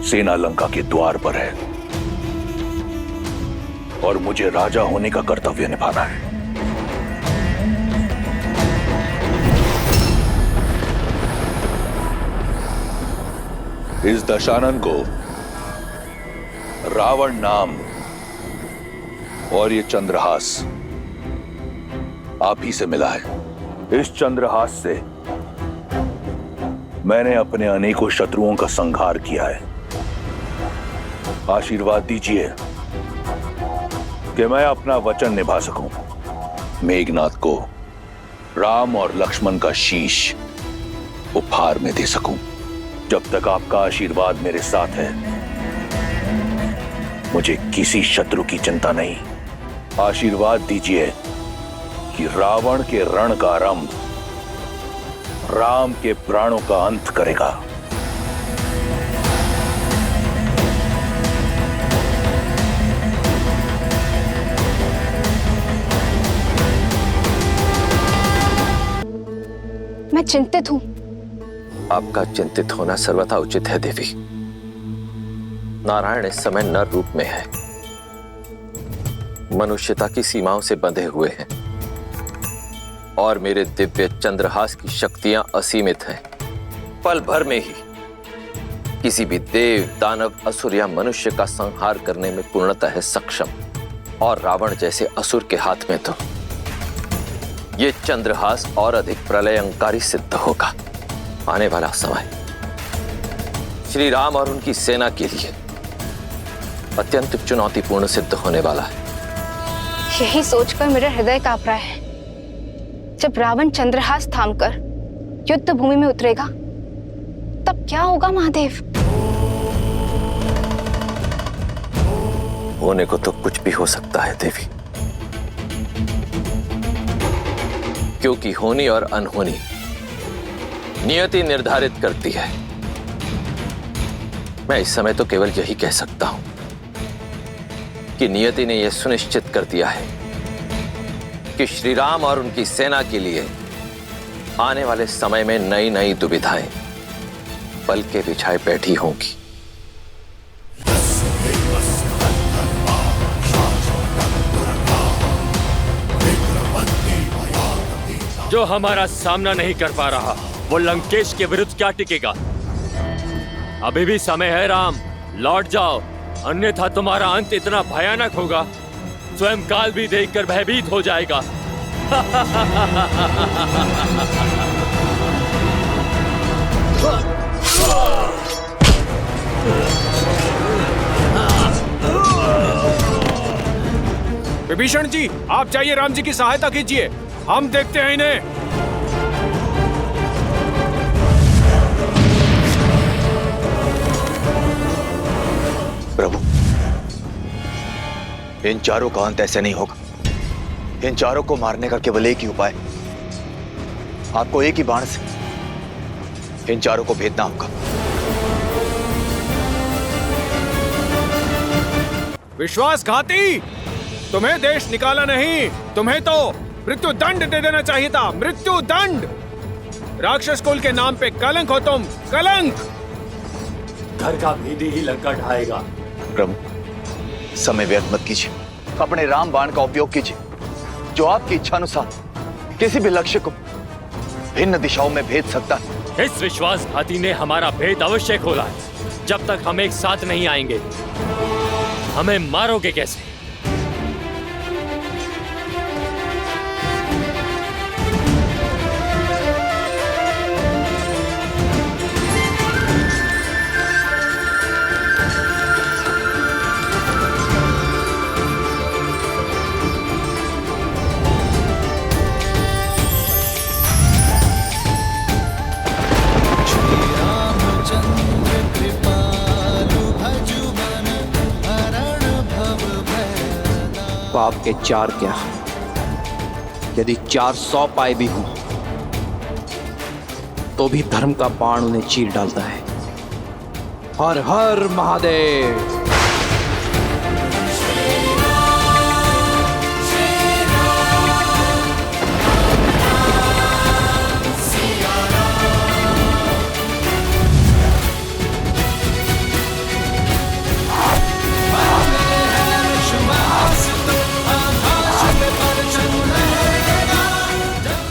O: सेना लंका के द्वार पर है और मुझे राजा होने का कर्तव्य निभाना है। इस दशानन को रावण नाम और ये चंद्रहास आप ही से मिला है। इस चंद्रहास से मैंने अपने अनेकों शत्रुओं का संहार किया है। आशीर्वाद दीजिए कि मैं अपना वचन निभा सकूं, मेघनाद को राम और लक्ष्मण का शीश उपहार में दे सकूं। जब तक आपका आशीर्वाद मेरे साथ है, मुझे किसी शत्रु की चिंता नहीं। आशीर्वाद दीजिए कि रावण के रण का आरंभ राम के प्राणों का अंत करेगा।
H: मैं चिंतित हूं।
R: आपका चिंतित होना सर्वथा उचित है देवी। नारायण इस समय नर रूप में है, मनुष्यता की सीमाओं से बंधे हुए हैं और मेरे दिव्य चंद्रहास की शक्तियां असीमित हैं। पल भर में ही किसी भी देव, दानव, असुर या मनुष्य का संहार करने में पूर्णतः है सक्षम। और रावण जैसे असुर के हाथ में तो ये चंद्रहास और अधिक प्रलयंकारी सिद्ध होगा। आने वाला समय श्री राम और उनकी सेना के लिए अत्यंत चुनौतीपूर्ण सिद्ध होने वाला है।
H: यही सोचकर मेरा हृदय कांप रहा है। जब रावण चंद्रहास थामकर युद्ध भूमि में उतरेगा तब क्या होगा महादेव?
R: होने को तो कुछ भी हो सकता है देवी, क्योंकि होनी और अनहोनी नियति निर्धारित करती है। मैं इस समय तो केवल यही कह सकता हूं कि नियति ने यह सुनिश्चित कर दिया है कि श्री राम और उनकी सेना के लिए आने वाले समय में नई नई दुविधाएं पल के बिछाए बैठी होंगी।
G: जो हमारा सामना नहीं कर पा रहा वो लंकेश के विरुद्ध क्या टिकेगा? अभी भी समय है राम, लौट जाओ, अन्यथा तुम्हारा अंत इतना भयानक होगा स्वयं काल भी देखकर भयभीत हो जाएगा।
L: विभीषण जी, आप चाहिए राम जी की सहायता कीजिए, हम देखते हैं इन्हें।
F: प्रभु, इन चारों का अंत ऐसे नहीं होगा। इन चारों को मारने का केवल एक ही उपाय, आपको एक ही बाण से इन चारों को भेदना होगा।
L: विश्वासघाती, तुम्हें देश निकाला नहीं, तुम्हें तो मृत्यु दंड दे देना चाहिए था। मृत्यु दंड! राक्षस कुल के नाम पे कलंक हो तुम, कलंक!
B: घर का भेदी ही लंका ढाएगा।
F: प्रभु, समय व्यर्थ मत कीजिए, अपने राम बाण का उपयोग कीजिए जो आपकी इच्छानुसार किसी भी लक्ष्य को भिन्न दिशाओं में भेद सकता है।
G: इस विश्वासघाती ने हमारा भेद अवश्य खोला है। जब तक हम एक साथ नहीं आएंगे हमें मारोगे कैसे?
I: पाप के चार क्या, यदि 400 पाए भी हों तो भी धर्म का बाण उन्हें चीर डालता है। हर हर महादेव।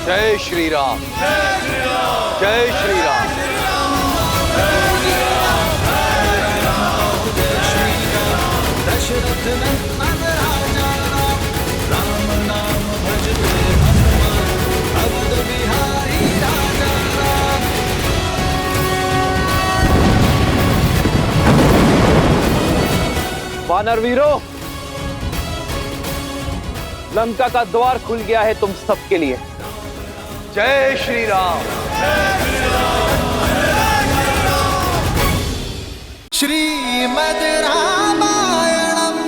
F: जय श्री राम, जय श्री राम।
I: वानर वीरों, लंका का द्वार खुल गया है तुम सबके लिए।
F: जय श्री राम।
D: श्रीमद् रामायणम्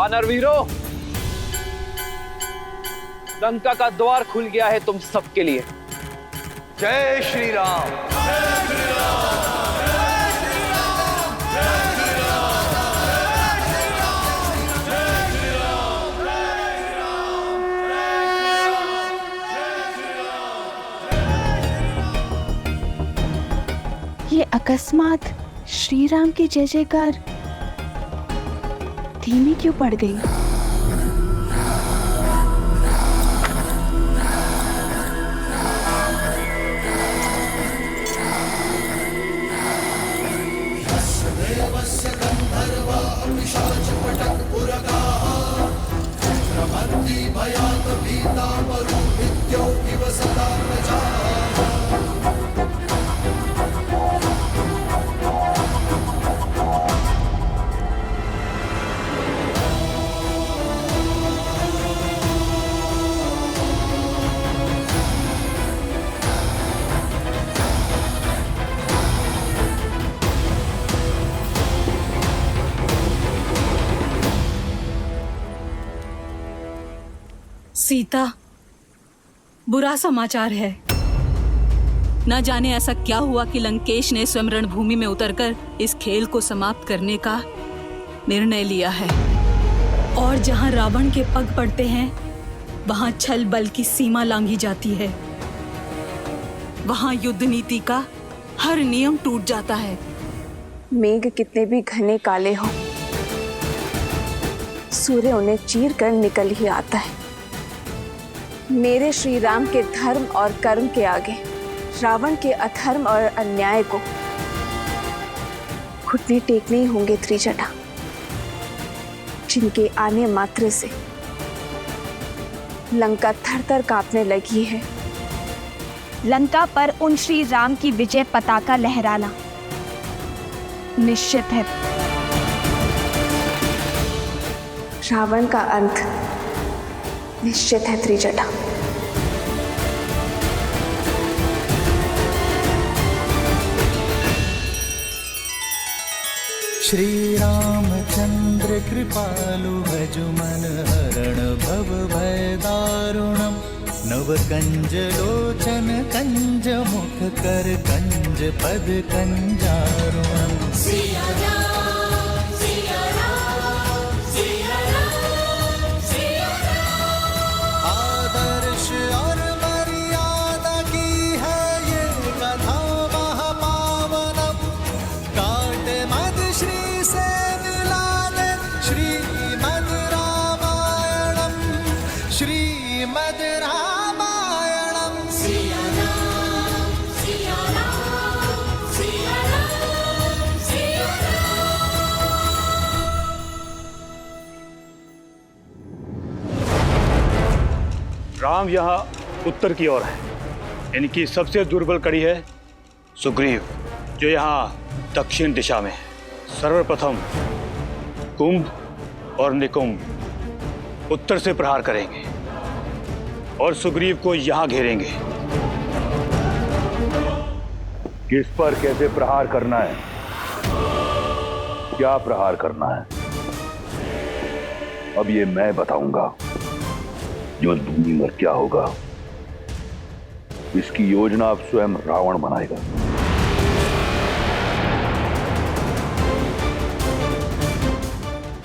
I: वानर वीरों, लंका का द्वार खुल गया है तुम सबके लिए।
F: जय श्री राम।
S: ये अकस्मात श्री राम की जय जयकार धीमी क्यों पड़ गई?
J: सीता, बुरा समाचार है। न जाने ऐसा क्या हुआ कि लंकेश ने स्वयं रणभूमि में उतरकर इस खेल को समाप्त करने का निर्णय लिया है। और जहां रावण के पग पड़ते हैं, वहां छल बल की सीमा लांघी जाती है। वहां युद्ध नीति का हर नियम टूट जाता है।
S: मेघ कितने भी घने काले हों, सूर्य उन्हें चीर कर निकल ही आता है। मेरे श्री राम के धर्म और कर्म के आगे रावण के अधर्म और अन्याय को घुटने टेकने ही होंगे त्रिजटा, जिनके आने मात्र से लंका थर-थर कांपने लगी है।
H: लंका पर उन श्री राम की विजय पताका लहराना निश्चित है।
S: रावण का अंत निश्चित है त्रिजटा।
D: श्री रामचंद्र कृपालु भजु मन हरण भव भय दारुणम। नव कंज लोचन कंज मुख कर कंज पद कंजारुणम। आदर्श और मर्यादा की है ये कथा महापावनम। काट मद श्री से मिला दे श्रीमद् रामायणम। श्रीमद् रामायणम। सिया राम, सिया राम, सिया राम, सिया
B: राम यहाँ उत्तर की ओर है। इनकी सबसे दुर्बल कड़ी है सुग्रीव, जो यहाँ दक्षिण दिशा में है। सर्वप्रथम कुंभ और निकुंभ उत्तर से प्रहार करेंगे और सुग्रीव को यहाँ घेरेंगे।
O: किस पर कैसे प्रहार करना है, क्या प्रहार करना है, अब ये मैं बताऊंगा। युद्ध भूमि में क्या होगा, इसकी योजना अब स्वयं रावण बनाएगा।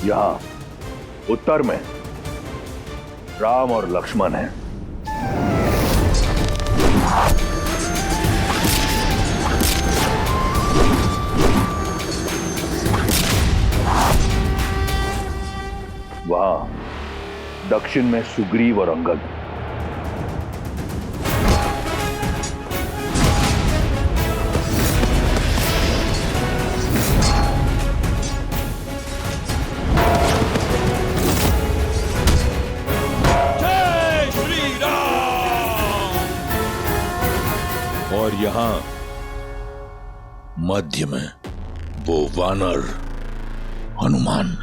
O: यहां उत्तर में राम और लक्ष्मण हैं। वहां दक्षिण में सुग्रीव और अंगद।
M: जय श्री राम।
O: और यहां मध्य में वो वानर हनुमान।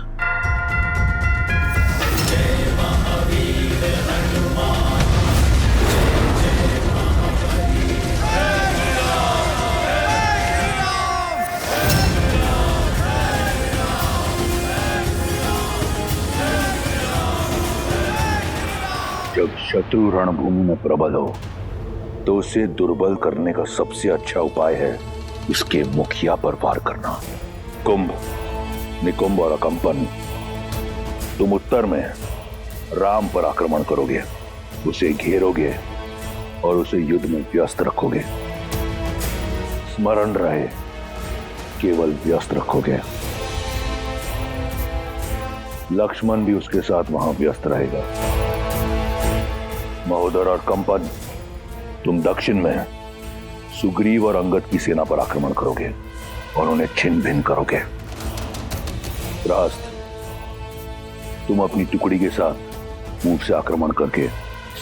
O: जब शत्रु रणभूमि में प्रबल हो तो उसे दुर्बल करने का सबसे अच्छा उपाय है उसके मुखिया पर वार करना। कुंभ, निकुंभ और अकंपन, तुम उत्तर में राम पर आक्रमण करोगे, उसे घेरोगे और उसे युद्ध में व्यस्त रखोगे। स्मरण रहे, केवल व्यस्त रखोगे। लक्ष्मण भी उसके साथ वहां व्यस्त रहेगा। महोदर और कंपन, तुम दक्षिण में सुग्रीव और अंगद की सेना पर आक्रमण करोगे और उन्हें छिन्न भिन्न करोगे। रास्त, तुम अपनी टुकड़ी के साथ पूर्व से आक्रमण करके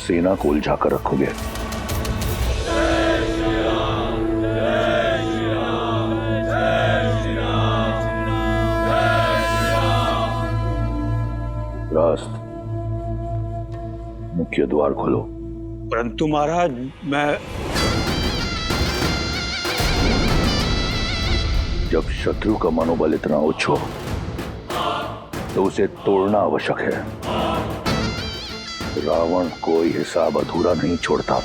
O: सेना को उलझाकर रखोगे। रास्त, मुख्य द्वार खोलो।
P: परंतु महाराज, मैं
O: जब शत्रु का मनोबल इतना उच्च हो तो उसे तोड़ना आवश्यक है। रावण कोई हिसाब अधूरा नहीं छोड़ता।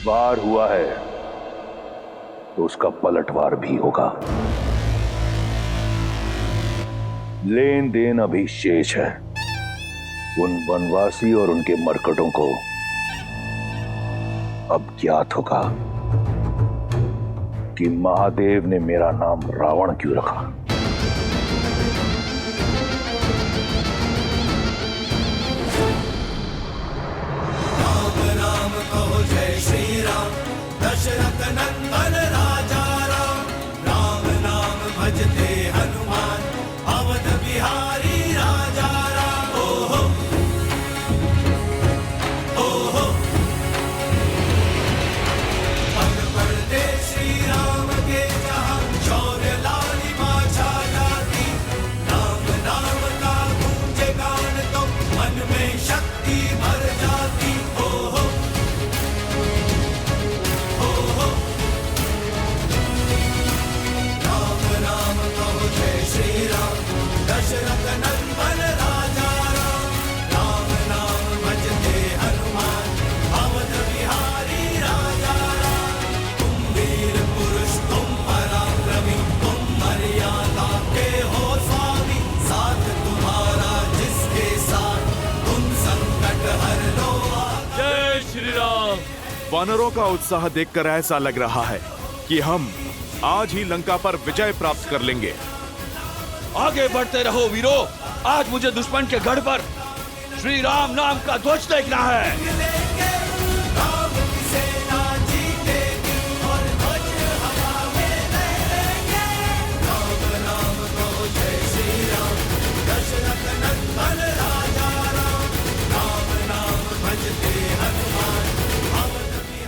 O: वार हुआ है तो उसका पलटवार भी होगा। लेन देन अभी शेष है। उन वनवासी और उनके मरकटों को अब ज्ञात होगा कि महादेव ने मेरा नाम रावण क्यों रखा।
A: राम राम कहो जय श्री राम, दशरथ नंदन राजा राम। राम नाम भजते हनुमान, अवध बिहारी राजा राम। ओहो ओहो, पग पड़ते श्री राम के जहां, शौर्य लालिमा छा जाती। राम नाम का गूंजे गान तो मन में शक्ति भर जाती। ओहो ओहो, राम राम कहो जय श्री राम, दशरथ नंदन राजा राम। राम नाम भजते हनुमान, अवध बिहारी राजा राम। तुम वीर पुरुष, तुम पराक्रमी, तुम मर्यादा के हो स्वामी। साथ तुम्हारा जिसके साथ, तुम संकट हर लो।
M: जय श्री राम। वानरों का उत्साह देखकर ऐसा लग रहा है कि हम आज ही लंका पर विजय प्राप्त कर लेंगे।
P: आगे बढ़ते रहो वीरों। आज मुझे दुश्मन के गढ़ पर श्री राम नाम का ध्वज देखना है।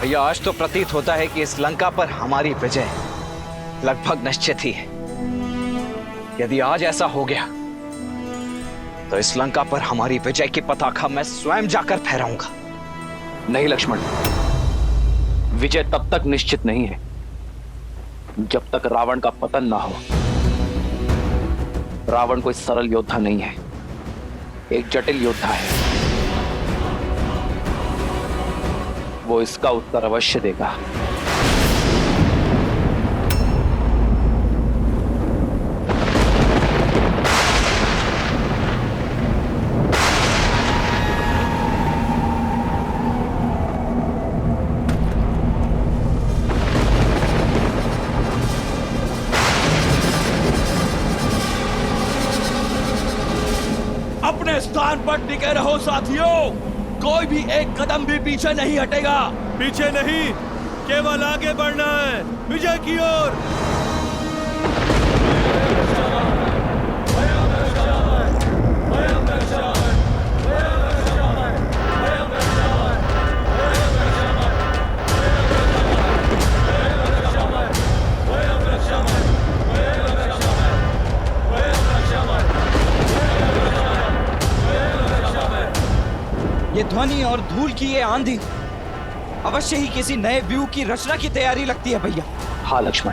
I: भैया, आज तो प्रतीत होता है कि इस लंका पर हमारी विजय लगभग निश्चित ही है। यदि आज ऐसा हो गया तो इस लंका पर हमारी विजय की पताका मैं स्वयं जाकर फहराऊंगा।
C: नहीं लक्ष्मण, विजय तब तक निश्चित नहीं है जब तक रावण का पतन ना हो। रावण कोई सरल योद्धा नहीं है, एक जटिल योद्धा है। वो इसका उत्तर अवश्य देगा।
P: अपने स्थान पर टिके रहो साथियों। कोई भी एक कदम भी पीछे नहीं हटेगा।
K: पीछे नहीं, केवल आगे बढ़ना है, विजय की ओर।
I: ये ध्वनि और धूल की ये आंधी अवश्य ही किसी नए व्यूह की रचना की तैयारी लगती है भैया।
C: हाँ लक्ष्मण,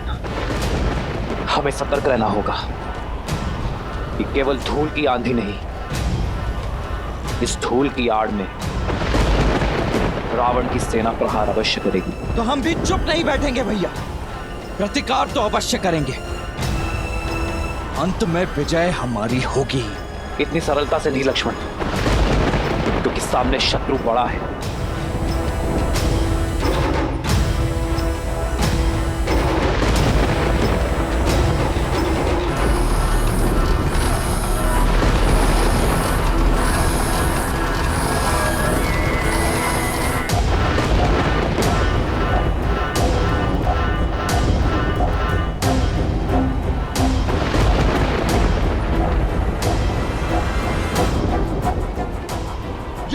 C: हमें सतर्क रहना होगा कि केवल धूल की आंधी नहीं,
I: इस धूल की आड़ में रावण की सेना प्रहार अवश्य करेगी।
K: तो हम भी चुप नहीं बैठेंगे भैया, प्रतिकार तो अवश्य करेंगे। अंत में विजय हमारी होगी।
I: इतनी सरलता से नहीं लक्ष्मण, क्योंकि सामने शत्रु बड़ा है।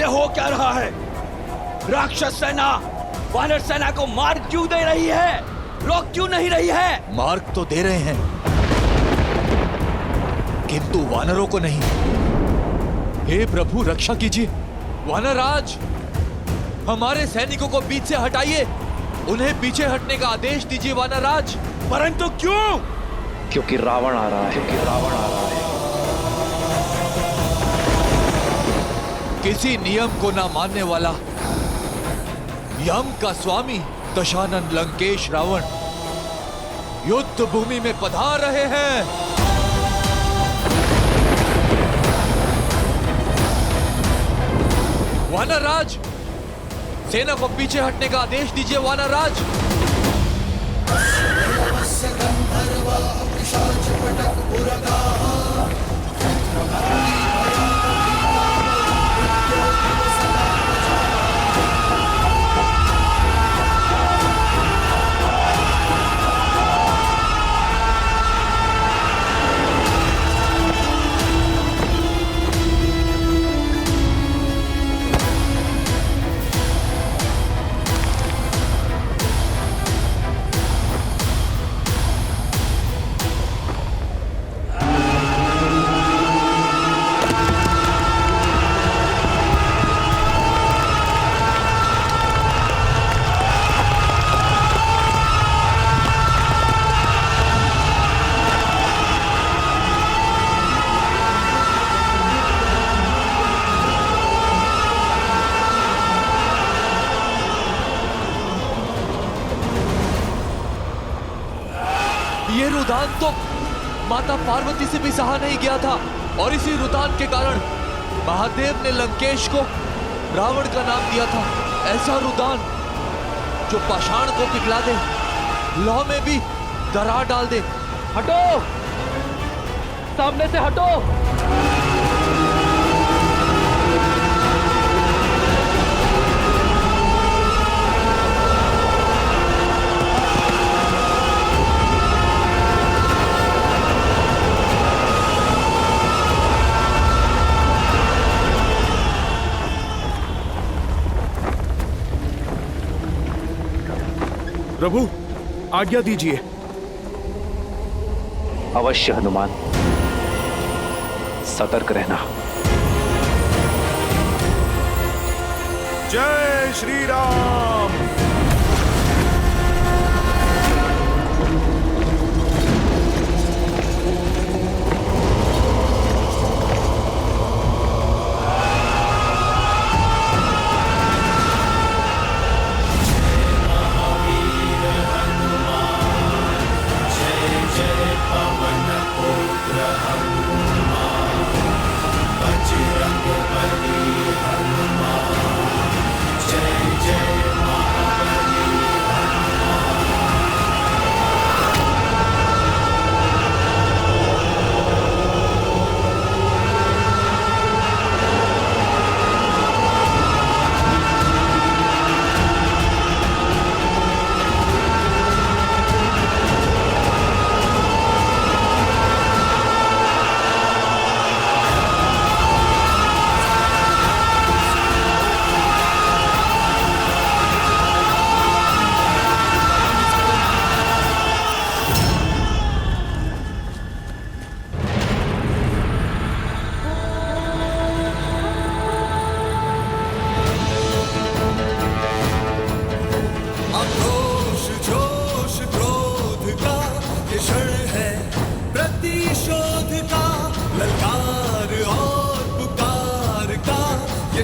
K: हो क्या रहा है? राक्षस सेना वानर सेना को मार क्यों दे रही है? रोक क्यों नहीं रही है?
F: मार्ग तो दे रहे हैं, किंतु वानरों को नहीं। हे प्रभु रक्षा कीजिए।
R: वानरराज, हमारे सैनिकों को बीच से हटाइए, उन्हें पीछे हटने का आदेश दीजिए वानरराज।
K: परंतु क्यों?
I: क्योंकि रावण आ रहा है।
R: किसी नियम को ना मानने वाला यम का स्वामी दशानन लंकेश रावण युद्ध भूमि में पधार रहे हैं। वानरराज, सेना को पीछे हटने का आदेश दीजिए वानरराज। ये रुदान तो माता पार्वती से भी सहा नहीं गया था, और इसी रुदान के कारण महादेव ने लंकेश को रावण का नाम दिया था। ऐसा रुदान जो पाषाण को पिघला दे, लौह में भी दरार डाल दे।
K: हटो, सामने से हटो।
M: प्रभु आज्ञा दीजिए।
I: अवश्य हनुमान, सतर्क रहना।
M: जय श्री राम।
A: बजरंग बली हनुमान, जय जय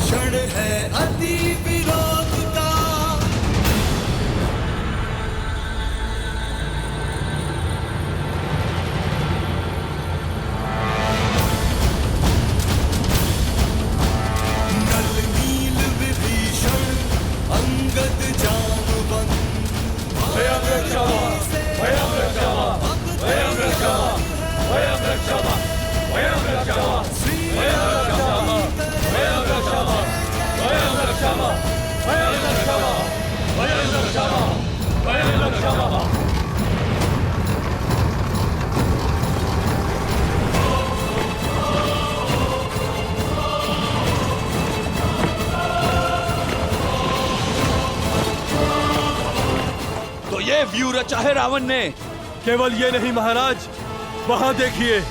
D: क्षण है अति विरोध का। नल नील विभीषण अंगद जामवंत।
A: भयं रक्षामा, भयं रक्षामा, भयं रक्षामा, भयं रक्षामा, भयं रक्षामा, भयं रक्षामा, भयं रक्षामा, भयं रक्षामा, भयं रक्षामा, भयं रक्षामा, भयं रक्षामा।
K: तो ये व्यू रचा है रावण ने। केवल ये नहीं महाराज, वहां देखिए।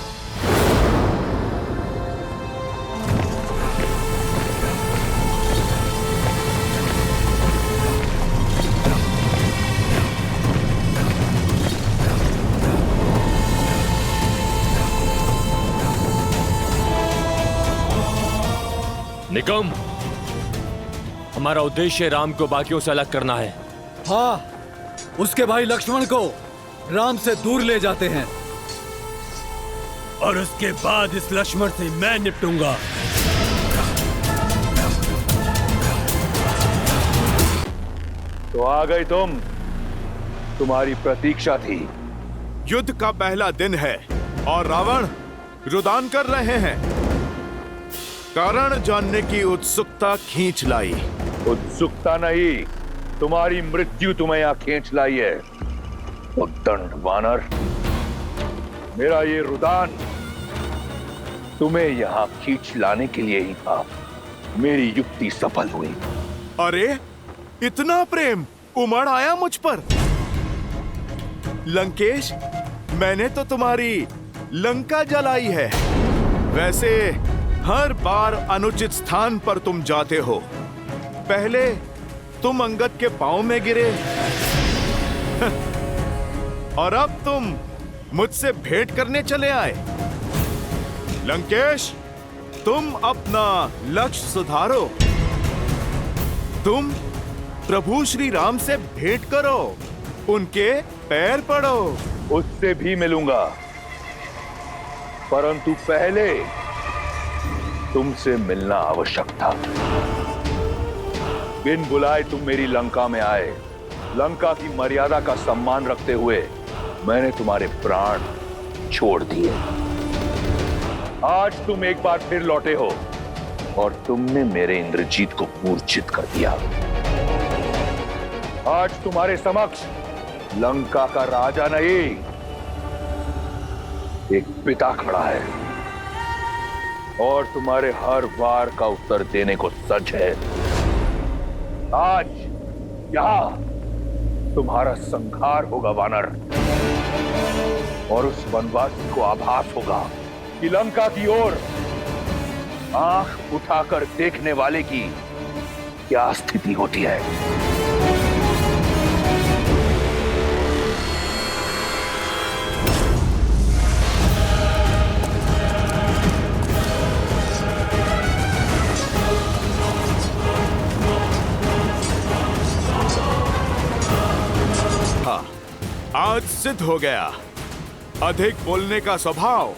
G: निकम, हमारा उद्देश्य राम को बाकियों से अलग करना है।
Q: हाँ, उसके भाई लक्ष्मण को राम से दूर ले जाते हैं
K: और उसके बाद इस लक्ष्मण से मैं निपटूंगा।
O: तो आ गई तुम, तुम्हारी प्रतीक्षा थी।
M: युद्ध का पहला दिन है और रावण रुदान कर रहे हैं। कारण जानने की उत्सुकता खींच लाई।
O: उत्सुकता नहीं, तुम्हारी मृत्यु तुम्हें यहाँ खींच लाई है। उद्दंड वानर, मेरा ये रुदान तुम्हें यहाँ खींच लाने के लिए ही था। मेरी युक्ति सफल हुई।
M: अरे इतना प्रेम उमड़ आया मुझ पर। लंकेश, मैंने तो तुम्हारी लंका जलाई है। वैसे हर बार अनुचित स्थान पर तुम जाते हो। पहले तुम अंगद के पांव में गिरे और अब तुम मुझसे भेंट करने चले आए। लंकेश, तुम अपना लक्ष्य सुधारो। तुम प्रभु श्री राम से भेंट करो, उनके पैर पड़ो।
O: उससे भी मिलूंगा, परंतु पहले तुमसे मिलना आवश्यक था। बिन बुलाए तुम मेरी लंका में आए। लंका की मर्यादा का सम्मान रखते हुए मैंने तुम्हारे प्राण छोड़ दिए। आज तुम एक बार फिर लौटे हो और तुमने मेरे इंद्रजीत को मूर्छित कर दिया। आज तुम्हारे समक्ष लंका का राजा नहीं, एक पिता खड़ा है और तुम्हारे हर वार का उत्तर देने को सच है। आज यहां तुम्हारा संहार होगा वानर, और उस वनवासी को आभास होगा कि लंका की ओर आंख उठाकर देखने वाले की क्या स्थिति होती है।
M: आज सिद्ध हो गया, अधिक बोलने का स्वभाव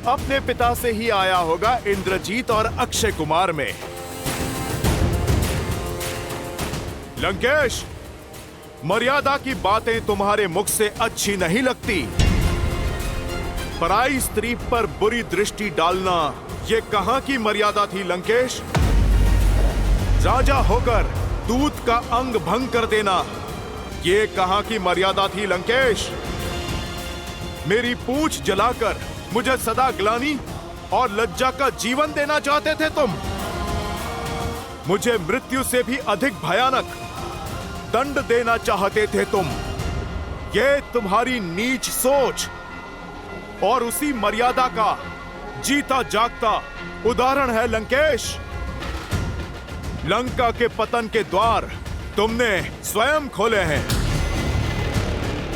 M: अपने पिता से ही आया होगा इंद्रजीत और अक्षय कुमार में। लंकेश, मर्यादा की बातें तुम्हारे मुख से अच्छी नहीं लगती। पराई स्त्री पर बुरी दृष्टि डालना ये कहां की मर्यादा थी लंकेश? राजा होकर दूत का अंग भंग कर देना ये कहां की मर्यादा थी लंकेश? मेरी पूंछ जलाकर मुझे सदा ग्लानि और लज्जा का जीवन देना चाहते थे तुम। मुझे मृत्यु से भी अधिक भयानक दंड देना चाहते थे तुम। ये तुम्हारी नीच सोच और उसी मर्यादा का जीता जागता उदाहरण है लंकेश। लंका के पतन के द्वार तुमने स्वयं खोले हैं।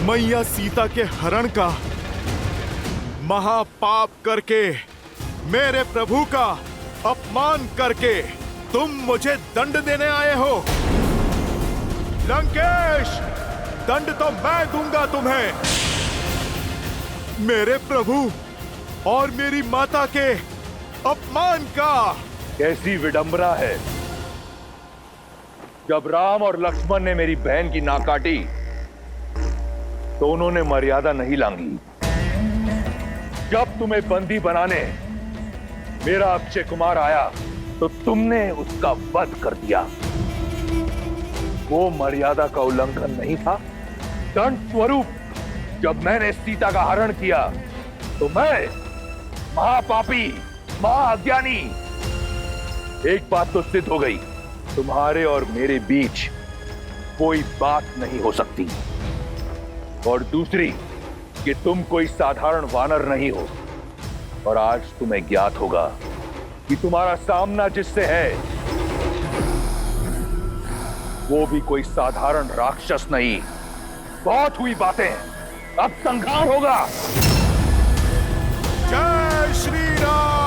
M: मैया सीता के हरण का महापाप करके, मेरे प्रभु का अपमान करके तुम मुझे दंड देने आए हो? लंकेश, दंड तो मैं दूंगा तुम्हें। मेरे प्रभु और मेरी माता के अपमान का।
O: कैसी विडंबना है। जब राम और लक्ष्मण ने मेरी बहन की नाक काटी तो उन्होंने मर्यादा नहीं लांघी। जब तुम्हें बंदी बनाने मेरा अक्षय कुमार आया तो तुमने उसका वध कर दिया। वो मर्यादा का उल्लंघन नहीं था। दंड स्वरूप जब मैंने सीता का हरण किया तो मैं महापापी, महाअज्ञानी। एक बात तो सिद्ध हो गई, तुम्हारे और मेरे बीच कोई बात नहीं हो सकती। और दूसरी कि तुम कोई साधारण वानर नहीं हो। और आज तुम्हें ज्ञात होगा कि तुम्हारा सामना जिससे है वो भी कोई साधारण राक्षस नहीं। बहुत हुई बातें, अब संहार होगा।
M: जय श्री राम।